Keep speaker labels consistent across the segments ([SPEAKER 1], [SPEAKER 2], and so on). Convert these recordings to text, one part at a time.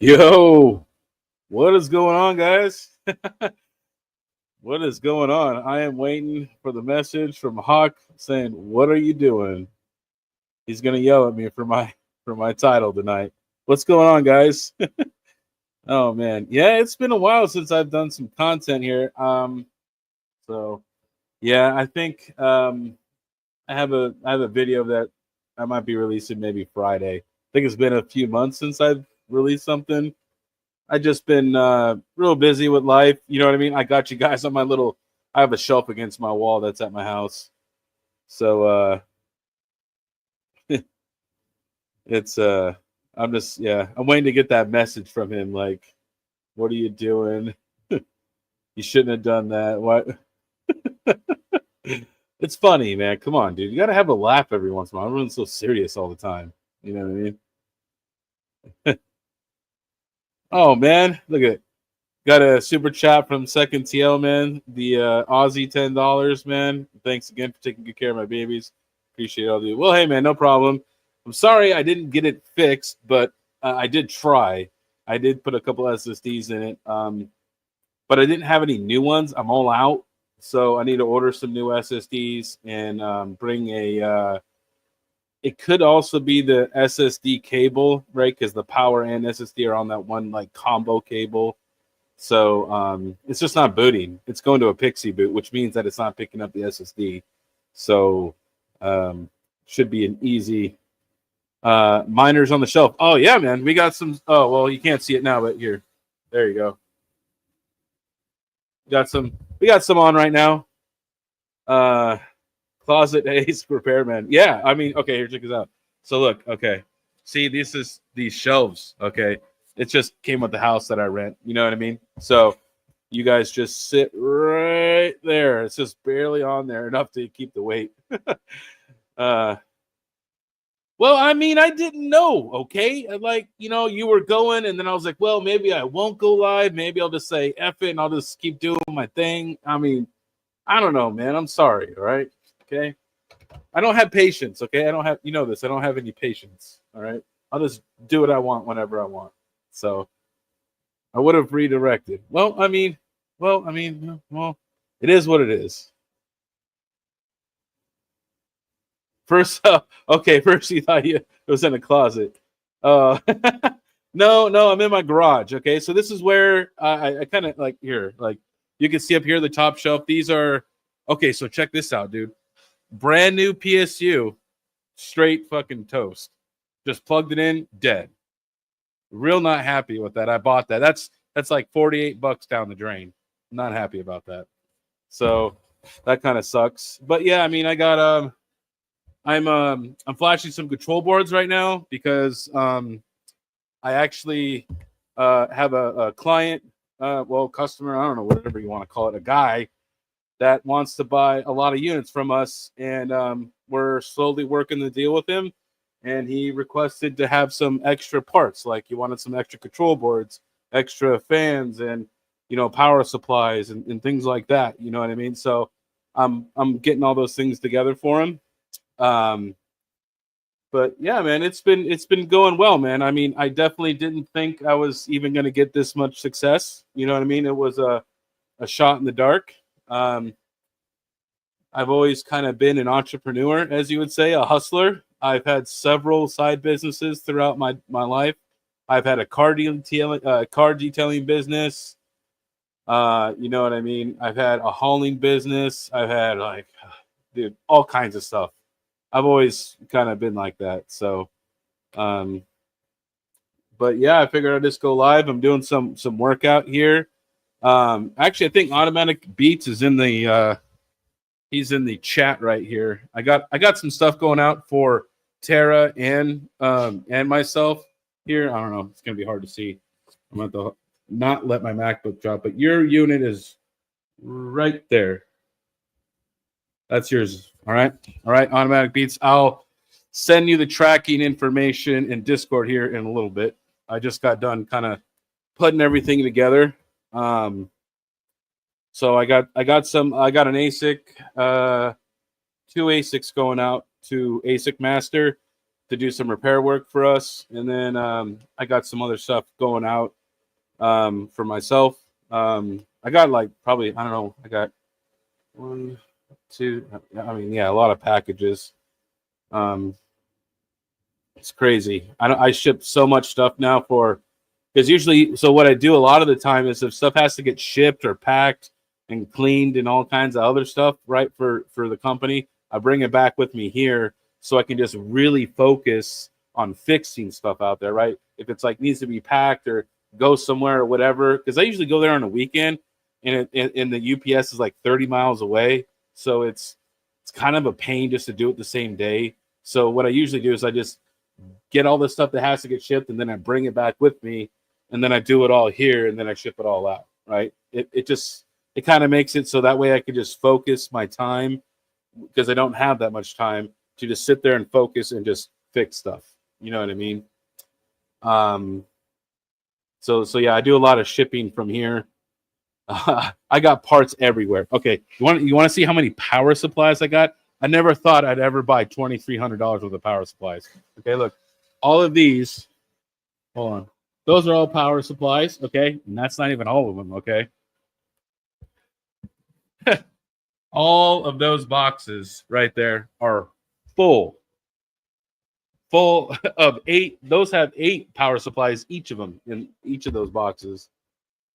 [SPEAKER 1] Yo, what is going on, guys? What is going on? I am waiting for the message from Hawk saying, "What are you doing?" He's gonna yell at me for my title tonight. What's going on, guys? Oh man, yeah, it's been a while since I've done some content here. So yeah, I think I have a video that I might be releasing maybe Friday. I think it's been a few months since I've released something. I just been real busy with life. You know what I mean? I got you guys on my little. I have a shelf against my wall that's at my house. So it's I'm just I'm waiting to get that message from him. Like, what are you doing? You shouldn't have done that. What? It's funny, man. Come on, dude. You gotta have a laugh every once in a while. Everyone's so serious all the time. You know what I mean? Oh man, look at it. Got a super chat from Second TL, man. The Aussie $10, man. Thanks again for taking good care of my babies. Appreciate all of you. Well, hey, man, no problem. I'm sorry I didn't get it fixed, but I did try. I did put a couple SSDs in it, but I didn't have any new ones. I'm all out, so I need to order some new SSDs and bring a. It could also be the SSD cable, right? Because the power and SSD are on that one like combo cable. So it's just not booting. It's going to a Pixie boot, which means that it's not picking up the SSD. So should be an easy miners on the shelf. Oh yeah, man. We got some. Oh well, you can't see it now, but here, there you go. We got some on right now. Closet Ace Repairman. Yeah, I mean, okay, here, check this out. So look, okay. See, this is these shelves, okay? It just came with the house that I rent. You know what I mean? So you guys just sit right there. It's just barely on there, enough to keep the weight. uh well, I mean, I didn't know, okay? Like, you were going, and then I was like, well, maybe I won't go live. Maybe I'll just say F it and I'll just keep doing my thing. I mean, I don't know, man. I'm sorry, all right? Okay. I don't have patience, okay? I don't have, this. I don't have any patience, all right? I'll just do what I want whenever I want. So I would have redirected. Well, it is what it is. First, okay, first you thought it was in a closet. Uh, no, I'm in my garage, okay? So this is where I kind of like here, like you can see up here, the top shelf. These are, okay, so check this out, dude. Brand new PSU, straight fucking toast. Just plugged it in, dead. Real not happy with that. I bought that. That's like $48 down the drain. Not happy about that. So that kind of sucks. But yeah, I mean, I got I'm flashing some control boards right now because I actually have a client, customer, I don't know, whatever you want to call it, a guy that wants to buy a lot of units from us, and we're slowly working the deal with him. And he requested to have some extra parts, like he wanted some extra control boards, extra fans, and power supplies and things like that. You know what I mean? So I'm getting all those things together for him. But yeah, man, it's been going well, man. I mean, I definitely didn't think I was even going to get this much success. You know what I mean? It was a shot in the dark. I've always kind of been an entrepreneur, as you would say, a hustler. I've had several side businesses throughout my life. I've had a car detailing business. You know what I mean? I've had a hauling business. I've had dude, all kinds of stuff. I've always kind of been like that. So, but yeah, I figured I'd just go live. I'm doing some workout here. Actually, I think Automatic Beats is in the he's in the chat right here. I got some stuff going out for Tara and myself here. I don't know. It's gonna be hard to see. I'm going to not let my MacBook drop, but your unit is right there. That's yours. All right. Automatic Beats. I'll send you the tracking information in Discord here in a little bit. I just got done kind of putting everything together. So I got an Asic, two Asics going out to Asic Master. to do some repair work for us, and then I got some other stuff going out for myself. I got like probably I don't know. I got one, two. I mean, yeah, a lot of packages. Um, it's crazy. I ship so much stuff now for because usually, so what I do a lot of the time is if stuff has to get shipped or packed and cleaned and all kinds of other stuff, right, for the company, I bring it back with me here so I can just really focus on fixing stuff out there, right? If it's like needs to be packed or go somewhere or whatever, because I usually go there on a weekend, and the UPS is like 30 miles away, so it's kind of a pain just to do it the same day. So what I usually do is I just get all the stuff that has to get shipped, and then I bring it back with me, and then I do it all here, and then I ship it all out. Right? It kind of makes it so that way I can just focus my time because I don't have that much time to just sit there and focus and just fix stuff. You know what I mean? Um, so yeah, I do a lot of shipping from here. I got parts everywhere. Okay, you want to see how many power supplies I got? I never thought I'd ever buy $2,300 worth of power supplies. Okay, look, all of these. Hold on, those are all power supplies. Okay, and that's not even all of them. Okay, all of those boxes right there are full of 8. Those have 8 power supplies, each of them in each of those boxes.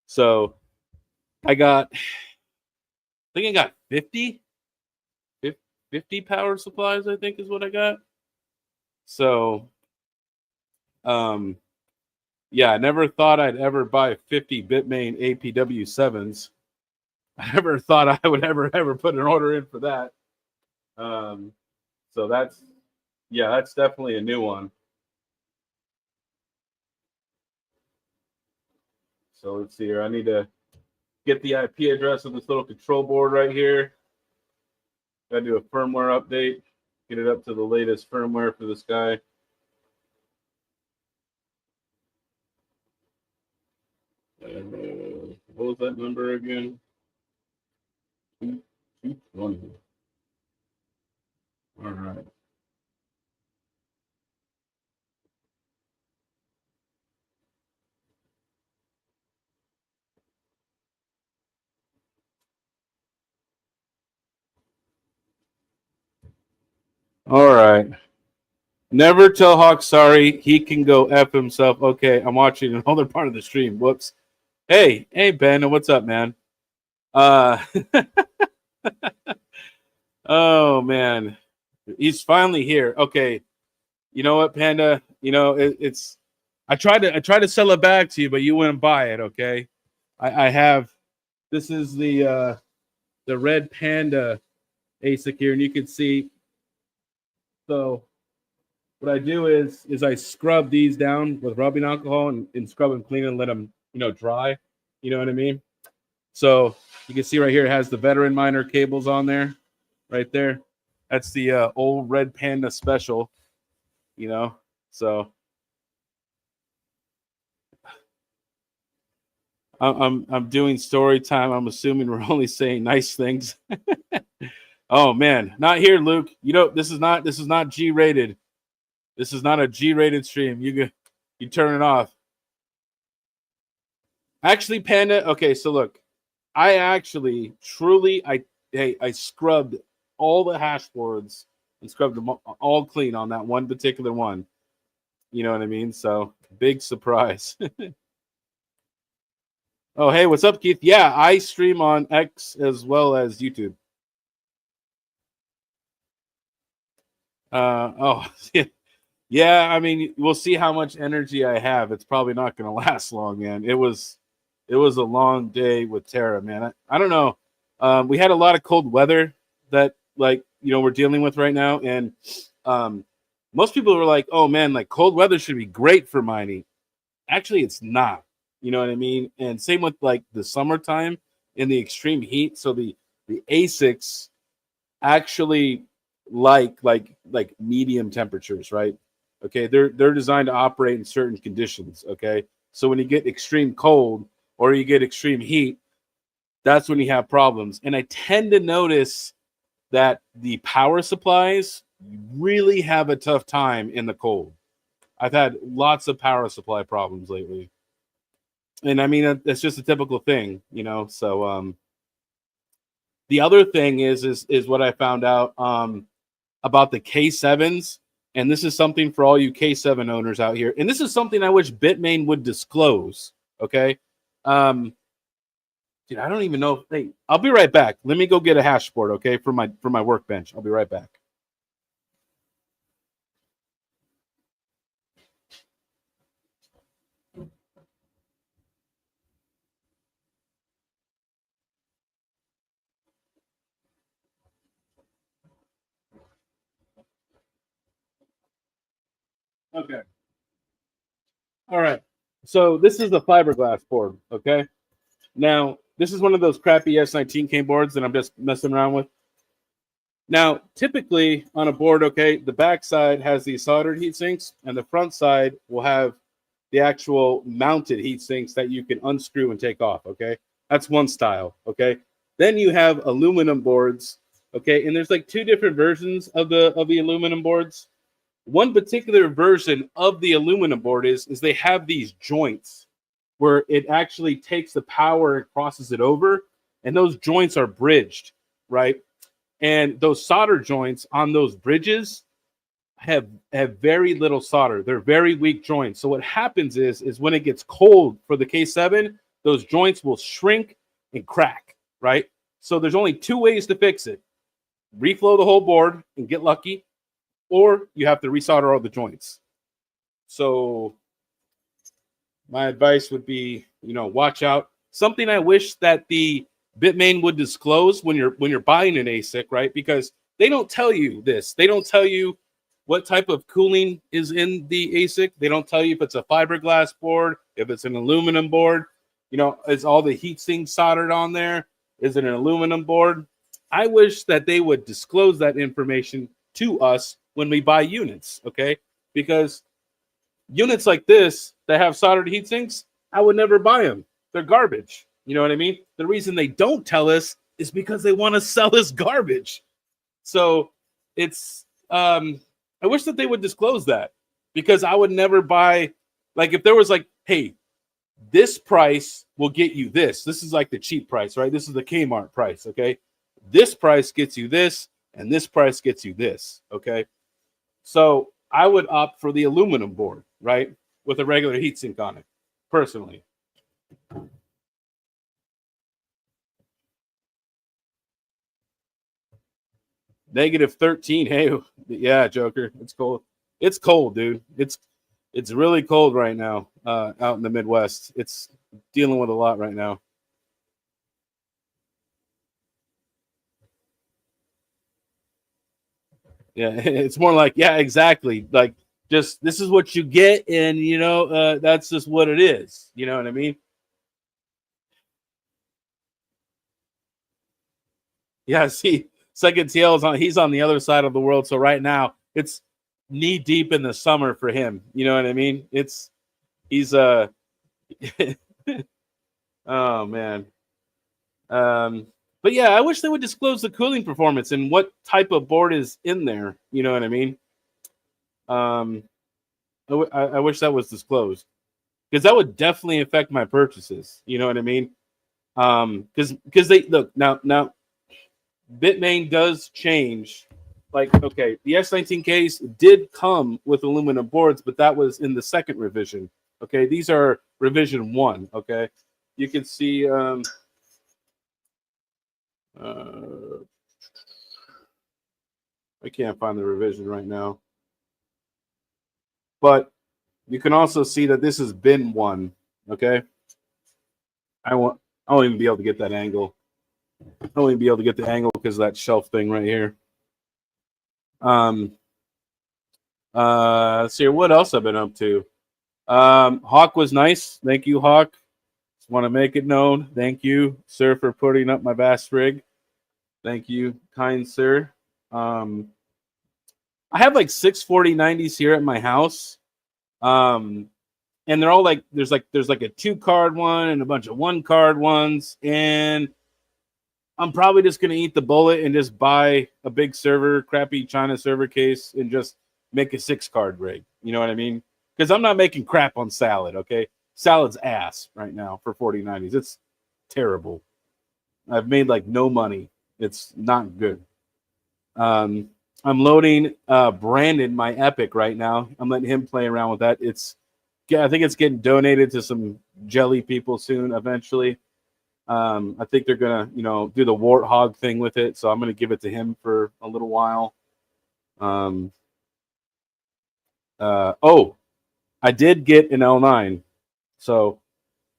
[SPEAKER 1] So I think I got 50 power supplies, I think is what I got. So, yeah, I never thought I'd ever buy 50 Bitmain APW7s. I never thought I would ever put an order in for that. So that's definitely a new one. So let's see here. I need to get the IP address of this little control board right here. Got to do a firmware update, get it up to the latest firmware for this guy. And, what was that number again? 220. All right. All right. Never tell Hawk sorry. He can go F himself. Okay, I'm watching another part of the stream. Whoops. Hey, Ben, what's up, man? Oh man. He's finally here. Okay. You know what, Panda? You know, it's I tried to sell it back to you, but you wouldn't buy it, okay? I have this is the red panda Asic here, and you can see. So what I do is I scrub these down with rubbing alcohol and scrub them clean and let them, dry. You know what I mean? So you can see right here it has the veteran miner cables on there, right there. That's the old red panda special, So I'm doing story time. I'm assuming we're only saying nice things. Oh man, not here, Luke. This is not G rated. This is not a G rated stream. You turn it off. Actually, Panda. Okay, so look, I actually truly I scrubbed all the hash boards and scrubbed them all clean on that one particular one. You know what I mean? So big surprise. Oh, hey, what's up, Keith? Yeah, I stream on X as well as YouTube. Yeah. I mean, we'll see how much energy I have. It's probably not going to last long, man. It was a long day with Terra, man. I don't know. We had a lot of cold weather that, we're dealing with right now, and most people were like, "Oh man, like cold weather should be great for mining." Actually, it's not. You know what I mean? And same with like the summertime in the extreme heat. So the ASICs actually like medium temperatures, right? Okay, they're designed to operate in certain conditions. Okay, so when you get extreme cold or you get extreme heat, that's when you have problems. And I tend to notice that the power supplies really have a tough time in the cold. I've had lots of power supply problems lately. And I mean, that's just a typical thing, you know? So, the other thing is what I found out about the K7s, and this is something for all you K7 owners out here, and this is something I wish Bitmain would disclose. Okay, dude, I don't even know. Hey, I'll be right back. Let me go get a hash board, okay, for my workbench. I'll be right back. Okay. All right. So this is the fiberglass board. Okay. Now this is one of those crappy S19K boards that I'm just messing around with. Now, typically on a board, okay, the back side has these soldered heat sinks, and the front side will have the actual mounted heat sinks that you can unscrew and take off. Okay, that's one style. Okay, then you have aluminum boards. Okay, and there's like two different versions of the aluminum boards. One particular version of the aluminum board is they have these joints where it actually takes the power and crosses it over, and those joints are bridged, right? And those solder joints on those bridges have very little solder. They're very weak joints. So what happens is when it gets cold for the K7, those joints will shrink and crack, right? So there's only two ways to fix it. Reflow the whole board and get lucky, or you have to resolder all the joints. So my advice would be, you know, watch out. Something I wish that the Bitmain would disclose when you're buying an ASIC, right? Because they don't tell you this. They don't tell you what type of cooling is in the ASIC. They don't tell you if it's a fiberglass board, if it's an aluminum board. You know, is all the heat sinks soldered on there? Is it an aluminum board? I wish that they would disclose that information to us when we buy units, okay? Because units like this that have soldered heat sinks, I would never buy them. They're garbage. You know what I mean? The reason they don't tell us is because they want to sell us garbage. So it's I wish that they would disclose that, because I would never buy, like, if there was like, hey, this price will get you this. This is like the cheap price, right? This is the Kmart price, okay? This price gets you this, and this price gets you this, okay? So I would opt for the aluminum board, right, with a regular heatsink on it, personally. -13. Hey, yeah, Joker. It's cold. It's cold, dude. It's really cold right now out in the Midwest. It's dealing with a lot right now. Yeah, it's more like, yeah, exactly. Like, just this is what you get, and you know, that's just what it is. You know what I mean? Yeah. See, Second TL is on. He's on the other side of the world. So right now, it's knee deep in the summer for him. You know what I mean? He's oh man. Um, but yeah, I wish they would disclose the cooling performance and what type of board is in there. You know what I mean? Um, I wish that was disclosed, because that would definitely affect my purchases. You know what I mean? Because they look now Bitmain does change. Like, okay, the S19Ks did come with aluminum boards, but that was in the second revision. Okay, these are revision 1. Okay, you can see. I can't find the revision right now, but you can also see that this is bin 1. Okay, I won't even be able to get that angle. I won't even be able to get the angle because of that shelf thing right here. Let's see what else I've been up to. Hawk was nice. Thank you, Hawk. Just want to make it known. Thank you, sir, for putting up my bass rig. Thank you, kind sir. I have like 64090s here at my house. And they're all like, there's like a 2-card one and a bunch of 1-card ones. And I'm probably just gonna eat the bullet and just buy a big server, crappy China server case, and just make a 6-card rig. You know what I mean? Because I'm not making crap on salad. Okay, salad's ass right now for 4090s. It's terrible. I've made like no money. It's not good. Um, I'm loading Brandon, my Epic, right now. I'm letting him play around with that. I think it's getting donated to some jelly people soon, eventually. I think they're gonna, do the warthog thing with it. So I'm gonna give it to him for a little while. Oh, I did get an L9, so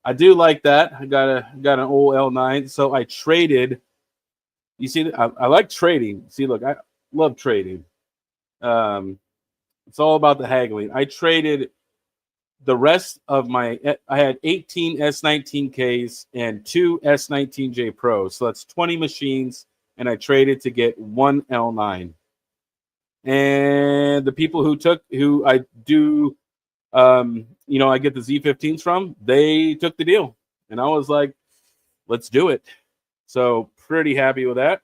[SPEAKER 1] I do like that. I got an old L9, so I traded. You see, I like trading. See, look, I love trading. Um, it's all about the haggling. I traded the rest of I had 18 S19Ks and 2 S19J Pros. So that's 20 machines, and I traded to get one L9. And the people who I do, I get the Z15s from, they took the deal. And I was like, let's do it. So pretty happy with that.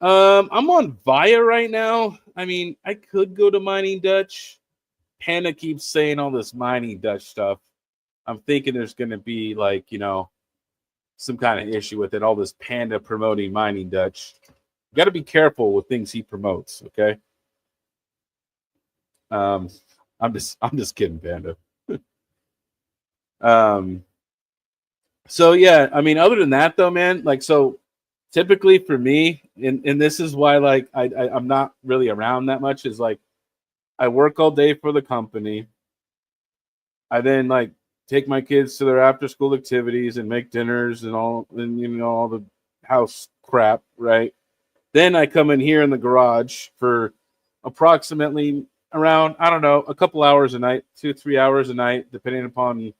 [SPEAKER 1] I'm on Via right now. I mean, I could go to Mining Dutch. Panda keeps saying all this Mining Dutch stuff. I'm thinking there's going to be like, some kind of issue with it. All this Panda promoting Mining Dutch. You got to be careful with things he promotes. Okay. I'm just kidding, Panda. So yeah, I mean, other than that though, man, like, so typically for me, and this is why like I'm not really around that much, is like I work all day for the company. I then like take my kids to their after school activities and make dinners and all, and all the house crap, right? Then I come in here in the garage for approximately around, I don't know, a couple hours a night, 2-3 hours a night, depending upon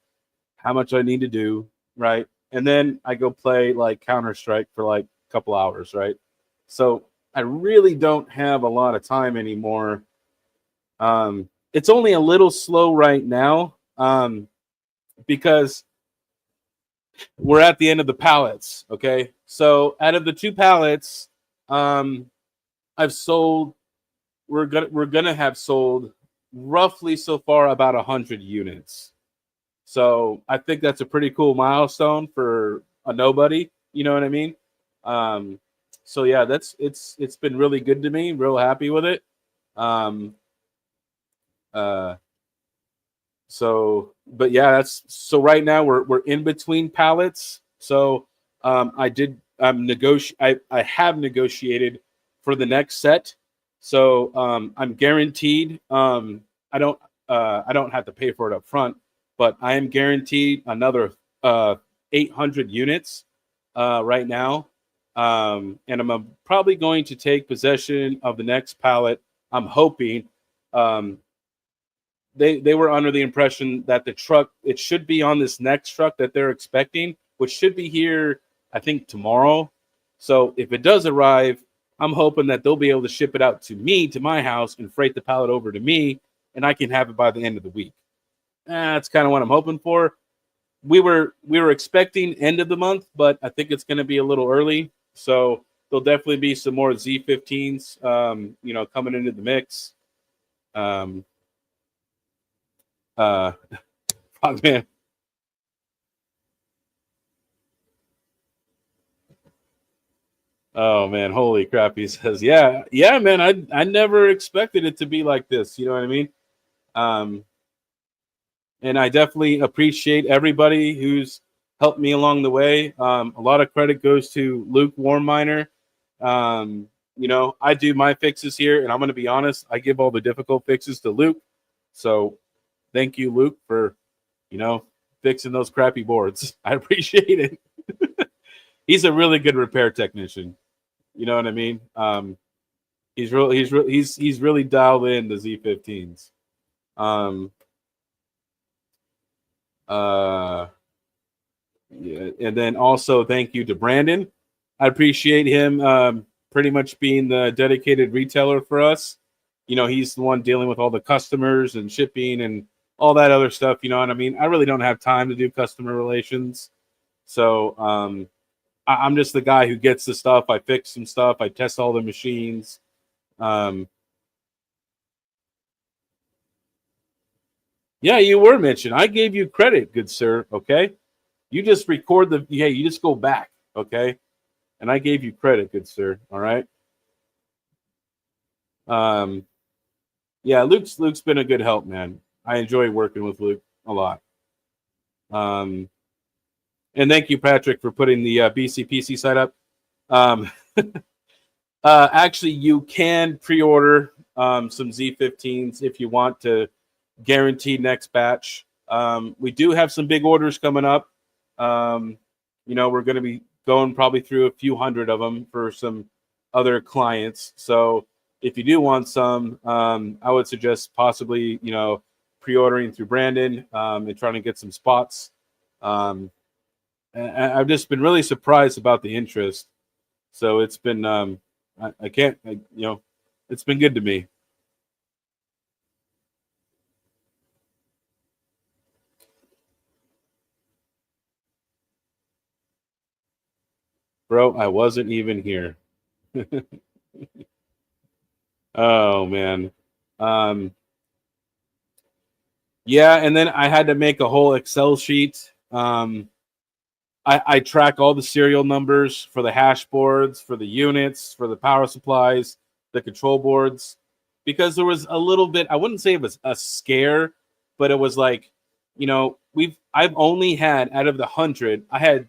[SPEAKER 1] how much I need to do, right? And then I go play like Counter-Strike for like a couple hours, right? So I really don't have a lot of time anymore. It's only a little slow right now, because we're at the end of the pallets. Okay, so out of the 2 pallets, I've sold. We're gonna have sold roughly so far about 100 units. So I think that's a pretty cool milestone for a nobody. You know what I mean? So yeah, it's been really good to me. Real happy with it. Um, uh, but yeah, so right now we're in between pallets. So I have negotiated for the next set. So I'm guaranteed. I don't have to pay for it up front, but I am guaranteed another 800 units right now. And I'm probably going to take possession of the next pallet. I'm hoping. They were under the impression that the truck, it should be on this next truck that they're expecting, which should be here, I think, tomorrow. So if it does arrive, I'm hoping that they'll be able to ship it out to me, to my house, and freight the pallet over to me, and I can have it by the end of the week. That's kind of what I'm hoping for. We were expecting end of the month, but I think it's going to be a little early. So there'll definitely be some more Z15s, coming into the mix. Fuck, man. Oh man, holy crap! He says, "Yeah, yeah, man. I never expected it to be like this. You know what I mean?" Um, and I definitely appreciate everybody who's helped me along the way. A lot of credit goes to Luke Warminer. I do my fixes here, and I'm going to be honest. I give all the difficult fixes to Luke. So, thank you, Luke, for fixing those crappy boards. I appreciate it. He's a really good repair technician. You know what I mean? He's really dialed in the Z15s. Yeah, and then also thank you to Brandon. I appreciate him pretty much being the dedicated retailer for us. He's the one dealing with all the customers and shipping and all that other stuff. You know what I mean? I really don't have time to do customer relations. So I'm just the guy who gets the stuff. I fix some stuff. I test all the machines. Yeah, you were mentioned. I gave you credit, good sir. Okay, you just record the. Yeah, you just go back. Okay, and I gave you credit, good sir. All right. Um, yeah, Luke's been a good help, man. I enjoy working with Luke a lot. Um, and thank you, Patrick, for putting the BCPC site up. Um, actually, you can pre-order some Z15s if you want to guarantee next batch. We do have some big orders coming up. We're going to be going probably through a few hundred of them for some other clients. So if you do want some, I would suggest possibly, pre-ordering through Brandon and trying to get some spots. And I've just been really surprised about the interest. So it's been, it's been good to me. Bro, I wasn't even here. Oh man. Yeah, and then I had to make a whole Excel sheet. I track all the serial numbers for the hash boards, for the units, for the power supplies, the control boards, because there was a little bit, I wouldn't say it was a scare, but it was like, I've only had out of the 100, I had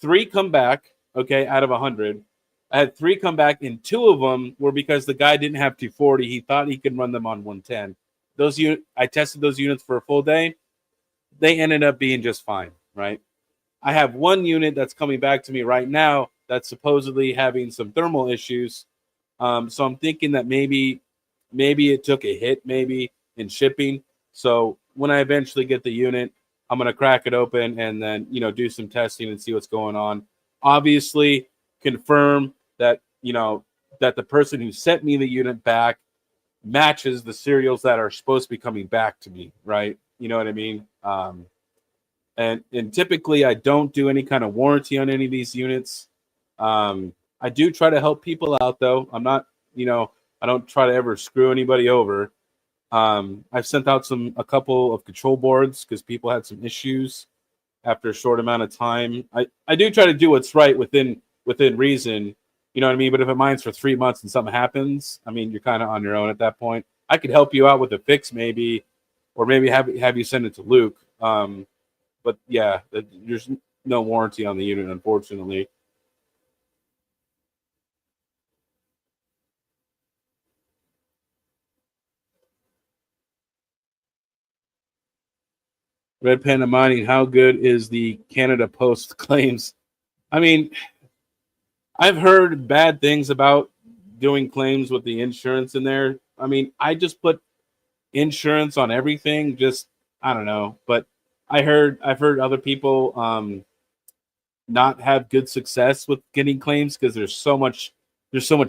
[SPEAKER 1] 3 come back, okay, out of 100. I had 3 come back, and 2 of them were because the guy didn't have 240. He thought he could run them on 110. I tested those units for a full day. They ended up being just fine, right? I have 1 unit that's coming back to me right now that's supposedly having some thermal issues. So I'm thinking that maybe it took a hit, maybe in shipping. So when I eventually get the unit, I'm gonna crack it open and then do some testing and see what's going on. Obviously, confirm that that the person who sent me the unit back matches the serials that are supposed to be coming back to me, right? You know what I mean? And typically I don't do any kind of warranty on any of these units. I do try to help people out though. I'm not, I don't try to ever screw anybody over. I've sent out a couple of control boards because people had some issues after a short amount of time. I do try to do what's right within reason. You know what I mean? But if it mine's for 3 months and something happens, I mean, you're kind of on your own at that point. I could help you out with a fix maybe, or maybe have you send it to Luke. But yeah, there's no warranty on the unit, unfortunately. Red Panda Mining, how good is the Canada Post claims? I mean, I've heard bad things about doing claims with the insurance in there. I mean, I just put insurance on everything. Just I don't know, but I've heard other people not have good success with getting claims because there's so much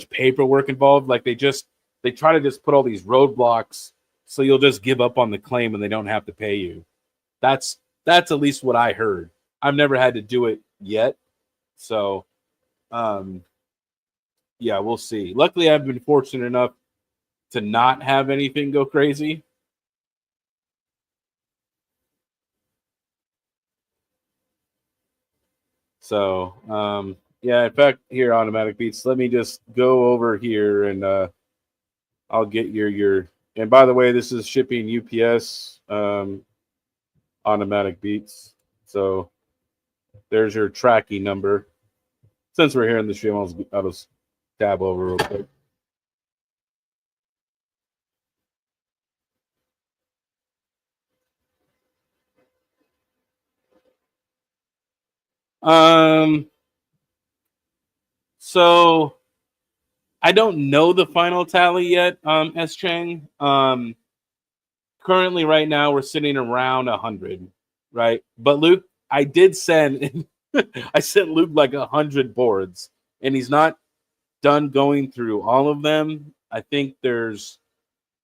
[SPEAKER 1] paperwork involved. Like they try to just put all these roadblocks so you'll just give up on the claim and they don't have to pay you. That's at least what I heard. I've never had to do it yet, so um, yeah, we'll see. Luckily, I've been fortunate enough to not have anything go crazy. So yeah, in fact, here automatic beats. Let me just go over here and I'll get your. And by the way, this is shipping UPS automatic beats. So there's your tracking number. Since we're here in the stream, I'll just tab over real quick. So I don't know the final tally yet, S Chang. Currently right now we're sitting around 100, right? But Luke, I did send I sent Luke like 100 boards, and he's not done going through all of them. I think there's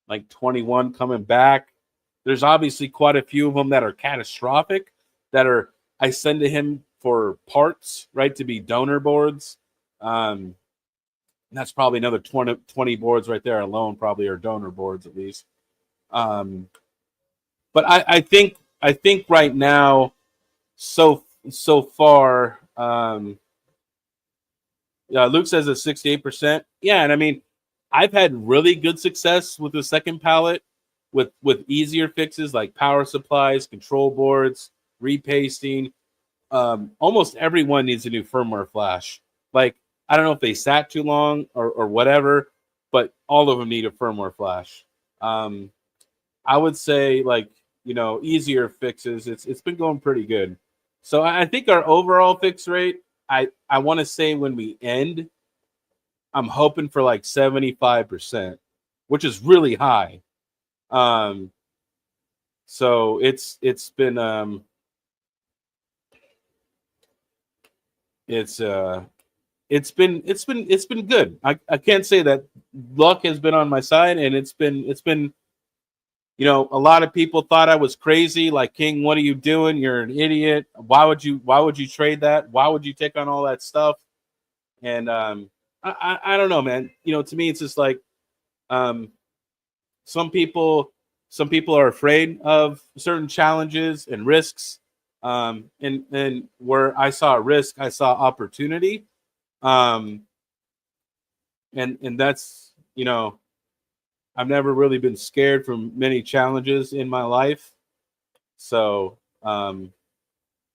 [SPEAKER 1] like 21 coming back. There's obviously quite a few of them that are catastrophic that are I send to him for parts, right, to be donor boards. And that's probably another 20 boards right there alone, probably are donor boards at least. But I think right now, so far, yeah, Luke says it's 68%. Yeah, and I mean, I've had really good success with the second palette with easier fixes like power supplies, control boards, repasting. Almost everyone needs a new firmware flash. Like, I don't know if they sat too long or whatever, but all of them need a firmware flash. I would say, like, easier fixes. It's been going pretty good. So I think our overall fix rate, I want to say when we end, I'm hoping for like 75%, which is really high. So it's been it's been good. I can't say that luck has been on my side, and it's been a lot of people thought I was crazy, like, KiiNG, what are you doing? You're an idiot. Why would you trade that? Why would you take on all that stuff? And I don't know, man. To me, it's just like, some people are afraid of certain challenges and risks. And where I saw a risk, I saw opportunity. And that's, I've never really been scared from many challenges in my life. So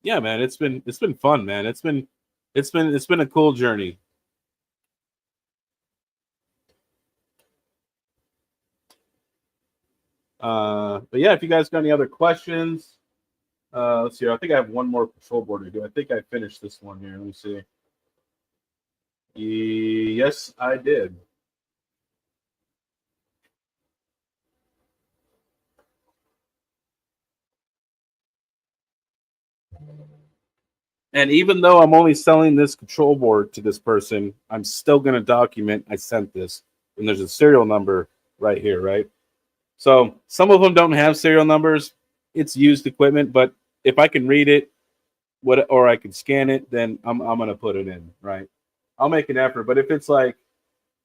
[SPEAKER 1] yeah, man, it's been fun, man. It's been a cool journey. But yeah, if you guys got any other questions, let's see. I think I have one more control board to do. I think I finished this one here. Let me see. Yes, I did. And even though I'm only selling this control board to this person, I'm still going to document I sent this. And there's a serial number right here, right? So some of them don't have serial numbers. It's used equipment, but if I can read it, or I can scan it, then I'm gonna put it in, right? I'll make an effort. But if it's like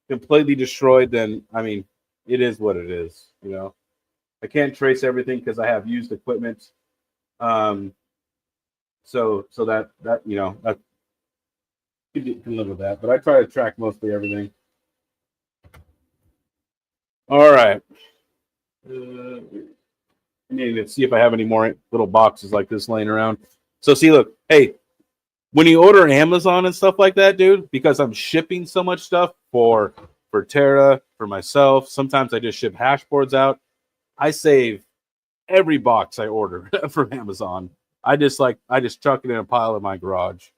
[SPEAKER 1] completely destroyed, then I mean, it is what it is. I can't trace everything because I have used equipment. So that that you can live with that. But I try to track mostly everything. All right. I need to see if I have any more little boxes like this laying around. So see, look, hey, when you order Amazon and stuff like that, dude, because I'm shipping so much stuff for Tara, for myself, sometimes I just ship hash boards out. I save every box I order from Amazon. I just chuck it in a pile in my garage.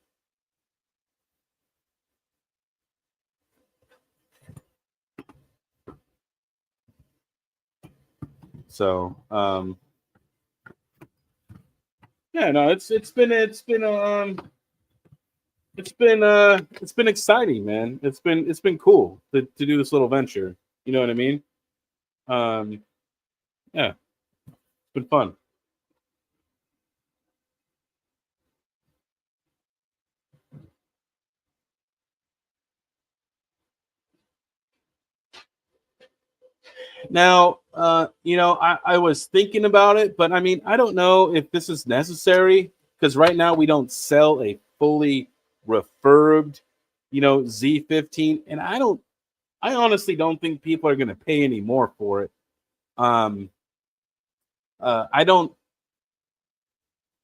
[SPEAKER 1] So yeah, no, it's been exciting, man. It's been cool to do this little venture. You know what I mean? Yeah, it's been fun. Now, I was thinking about it, but I mean, I don't know if this is necessary because right now we don't sell a fully refurbed, Z15, and I honestly don't think people are going to pay any more for it. I don't.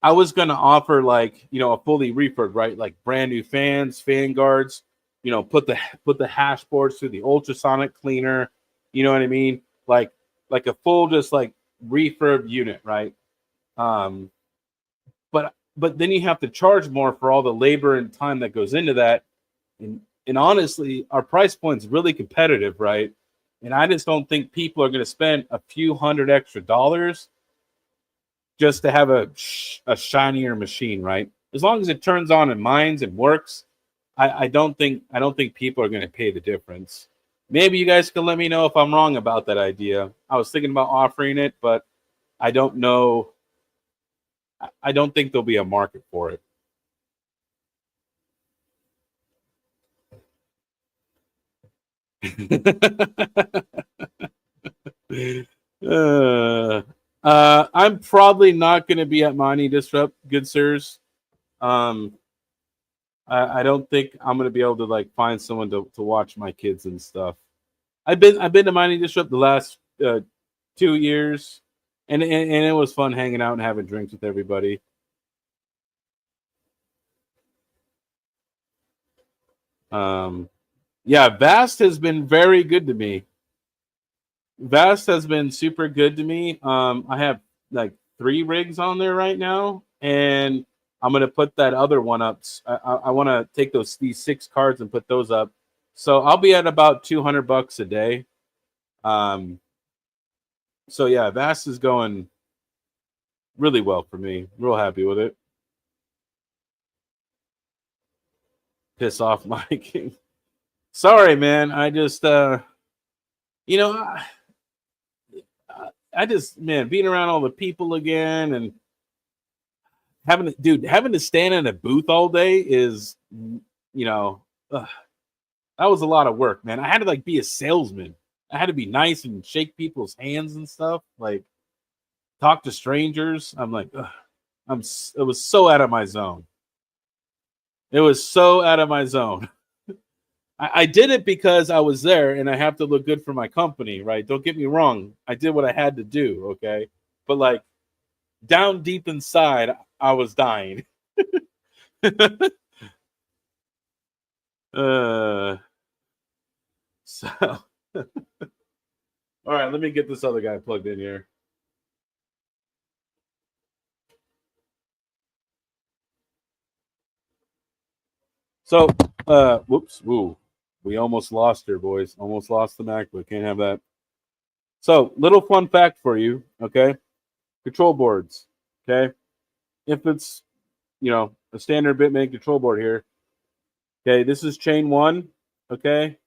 [SPEAKER 1] I was going to offer, like, a fully refurb, right? Like brand new fans, fan guards. Put the hash boards through the ultrasonic cleaner. You know what I mean? Like a full, just like refurb unit, right? But then you have to charge more for all the labor and time that goes into that. And honestly, our price point's really competitive, right? And I just don't think people are going to spend a few $100 extra just to have a shinier machine, right? As long as it turns on and mines and works, I don't think people are going to pay the difference. Maybe you guys can let me know if I'm wrong about that idea. I was thinking about offering it, but I don't know. I don't think there'll be a market for it. I'm probably not going to be at Mining Disrupt, good sirs. Um, I don't think I'm going to be able to like find someone to watch my kids and stuff. I've been to Mining Disrupt the last 2 years, and it was fun hanging out and having drinks with everybody. Um, yeah, Vast has been very good to me. Vast has been super good to me. I have like 3 rigs on there right now, and I'm gonna put that other one up. I want to take these 6 cards and put those up. So I'll be at about $200 a day. Um, so yeah, Vast is going really well for me. Real happy with it. Piss off, Mike. Sorry, man. I just you know, I just man being around all the people again and having to stand in a booth all day is you know ugh, that was a lot of work, man. I had to like be a salesman. I had to be nice and shake people's hands and stuff, like talk to strangers. I'm like ugh, it was so out of my zone. It was so out of my zone. I did it because I was there and I have to look good for my company, right? Don't get me wrong. I did what I had to do, okay? But like down deep inside, I was dying. uh, so, all right, let me get this other guy plugged in here. So, whoops, woo, we almost lost her, boys. Almost lost the MacBook. Can't have that. So, little fun fact for you, okay? Control boards, okay? If it's a standard Bitmain control board here, okay, this is chain 1, okay?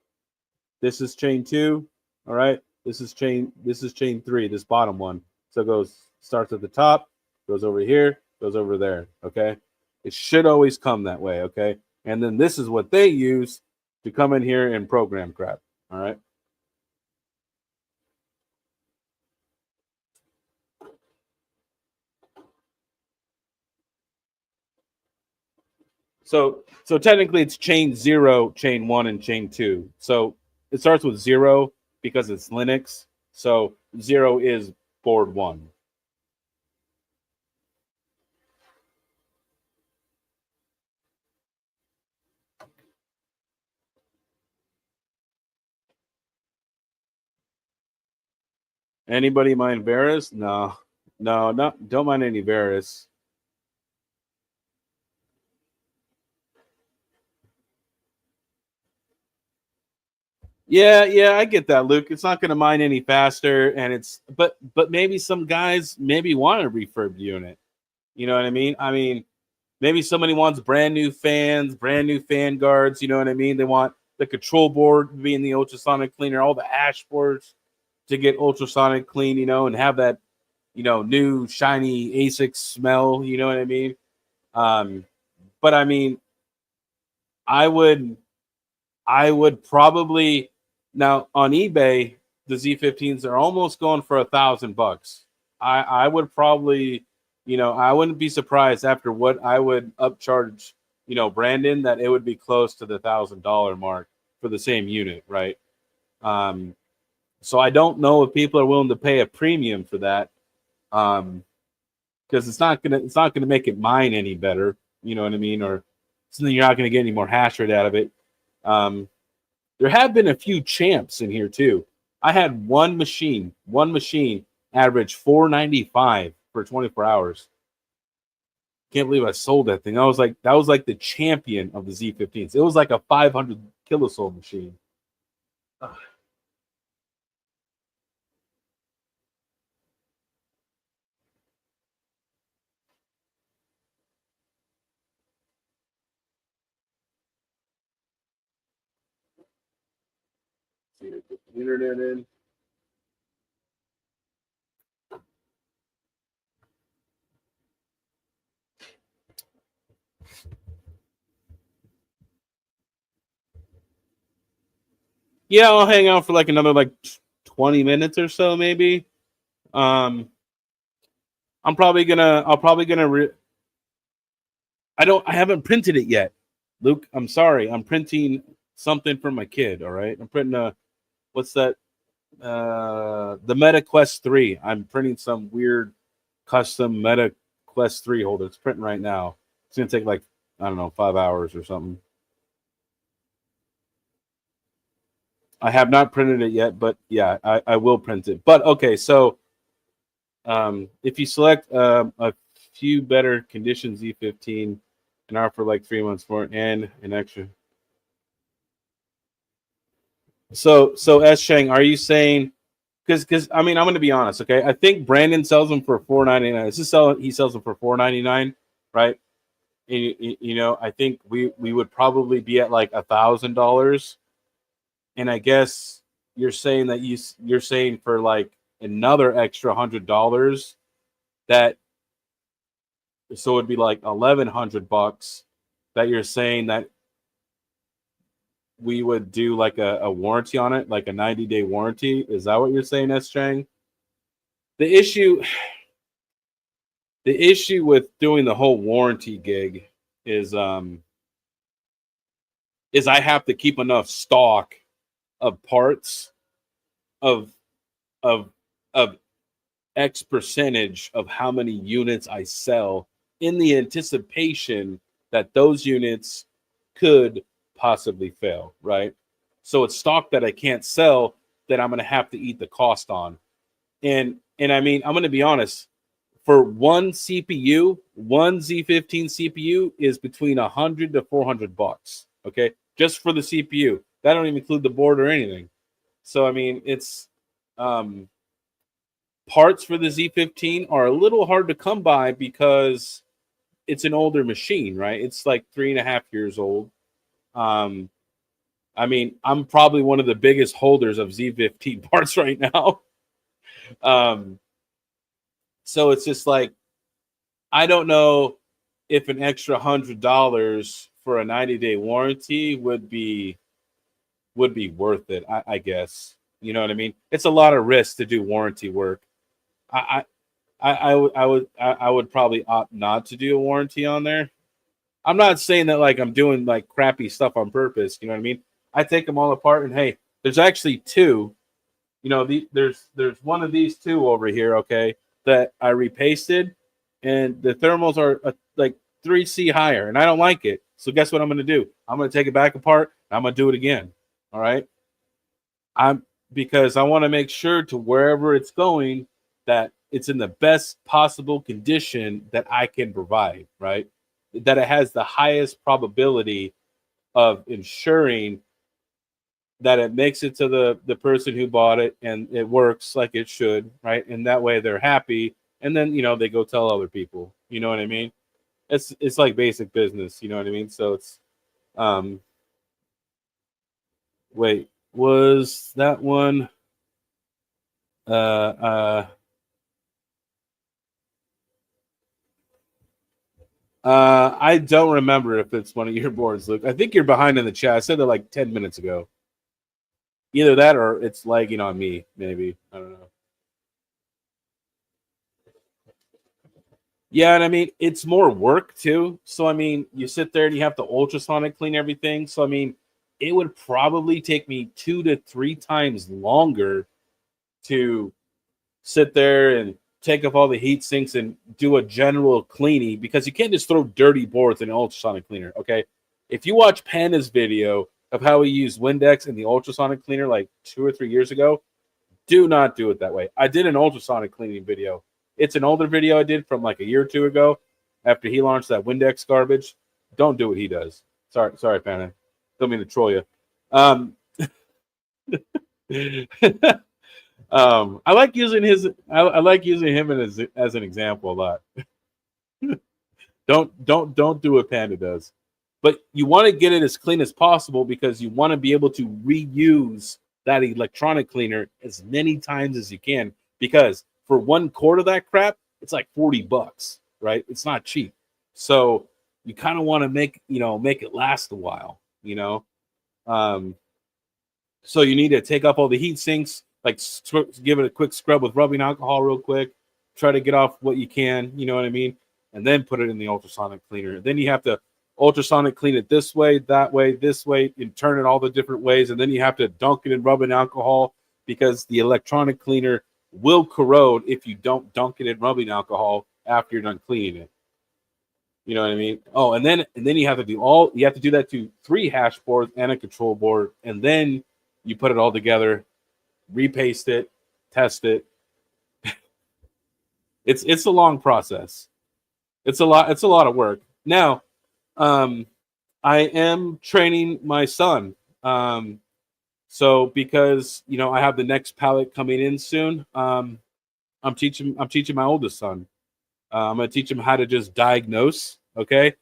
[SPEAKER 1] This is chain 2, all right? This is chain 3, this bottom one. So it starts at the top, goes over here, goes over there, okay? It should always come that way, okay? And then this is what they use to come in here and program crap, all right? So technically it's chain 0, chain 1, and chain 2. So it starts with 0 because it's Linux. So 0 is board 1. Anybody mind Varus? No. No, not don't mind any Varus. Yeah, I get that, Luke. It's not going to mine any faster, and but maybe some guys maybe want a refurb unit. You know what I mean? I mean, maybe somebody wants brand new fans, brand new fan guards. You know what I mean? They want the control board to be in the ultrasonic cleaner, all the ash boards to get ultrasonic clean. And have that new shiny Asic smell. You know what I mean? But I mean, I would probably now on eBay the Z15s are almost going for $1,000. I would probably I wouldn't be surprised after what I would upcharge Brandon that it would be close to the $1,000 mark for the same unit, right? Um, so I don't know if people are willing to pay a premium for that because it's not gonna make it mine any better. You know what I mean? Or something you're not gonna get any more hash rate out of it. Um, there have been a few champs in here too. I had one machine average 495 for 24 hours. Can't believe I sold that thing. That was like the champion of the Z15s. It was like a 500 kilosol machine. Ugh. See, get the internet in. Yeah, I'll hang out for like another like 20 minutes or so, maybe. Um, I'll probably gonna. I haven't printed it yet, Luke. I'm sorry. I'm printing something for my kid. All right. I'm printing what's that? The Meta Quest 3. I'm printing some weird custom Meta Quest 3 holder. It's printing right now. It's gonna take like, I don't know, 5 hours or something. I have not printed it yet, but yeah, I will print it. But okay, so if you select a few better conditions Z15 and are for like 3 months for it and an extra. So S Shang, are you saying because I mean I'm gonna be honest, okay? I think Brandon sells them for $4.99. He sells them for $4.99, right? And, you know, I think we would probably be at like $1,000, and I guess you're saying that you're saying for like another extra $100 that so it'd be like $1,100 that you're saying that we would do like a warranty on it, like a 90-day warranty. Is that what you're saying, S Chang? The issue the issue with doing the whole warranty gig is I have to keep enough stock of parts of of of X percentage of how many units I sell in the anticipation that those units could possibly fail, right? So it's stock that I can't sell that I'm going to have to eat the cost on. And I mean, I'm going to be honest, for one CPU, one Z15 CPU is between 100 to $400, okay? Just for the CPU. That don't even include the board or anything. So I mean, it's um parts for the Z15 are a little hard to come by because it's an older machine, right? It's like 3.5 years old. Um, I mean, I'm probably one of the biggest holders of Z15 parts right now. Um, so it's just like I don't know if an extra $100 for a 90-day warranty would be worth it. I guess you know what I mean. It's a lot of risk to do warranty work. I, I would probably opt not to do a warranty on there. I'm not saying that like I'm doing like crappy stuff on purpose. You know what I mean? I take them all apart, and hey, there's actually two. You know, there's one of these two over here. Okay, that I repasted, and the thermals are like 3C higher, and I don't like it. So guess what I'm going to do? I'm going to take it back apart. And I'm going to do it again. All right. I'm because I want to make sure to wherever it's going that it's in the best possible condition that I can provide, right? That it has the highest probability of ensuring that it makes it to the person who bought it and it works like it should, right? And that way they're happy, and then you know they go tell other people. You know what I mean? It's like basic business. You know what I mean? So it's um wait, was that one uh uh I don't remember if it's one of your boards, Luke. I think you're behind in the chat. I said that like 10 minutes ago. Either that or it's lagging on me, maybe. I don't know. Yeah, and I mean, it's more work too. So, I mean, you sit there and you have to ultrasonic clean everything. So, I mean, it would probably take me 2 to 3 times longer to sit there and take off all the heat sinks and do a general cleaning because you can't just throw dirty boards in an ultrasonic cleaner. Okay. If you watch Panda's video of how he used Windex in the ultrasonic cleaner like 2 or 3 years ago, do not do it that way. I did an ultrasonic cleaning video. It's an older video I did from like a year or two ago after he launched that Windex garbage. Don't do what he does. Sorry, Panda. Don't mean to troll you. Um, I like using his. I like using him as an example a lot. Don't do what Panda does, but you want to get it as clean as possible because you want to be able to reuse that electronic cleaner as many times as you can. Because for 1 quart of that crap, it's like $40, right? It's not cheap. So you kind of want to make it last a while, you know. Um, So you need to take off all the heat sinks, like give it a quick scrub with rubbing alcohol real quick. Try to get off what you can, you know what I mean? And then put it in the ultrasonic cleaner. Then you have to ultrasonic clean it this way, that way, this way, and turn it all the different ways. And then you have to dunk it in rubbing alcohol because the electronic cleaner will corrode if you don't dunk it in rubbing alcohol after you're done cleaning it. You know what I mean? Oh, and then you have to do that to 3 hash boards and a control board, and then you put it all together, repaste it, test it. It's a long process. It's a lot of work. Now, I am training my son. So because I have the next pallet coming in soon, I'm teaching my oldest son. I'm gonna teach him how to just diagnose. Okay,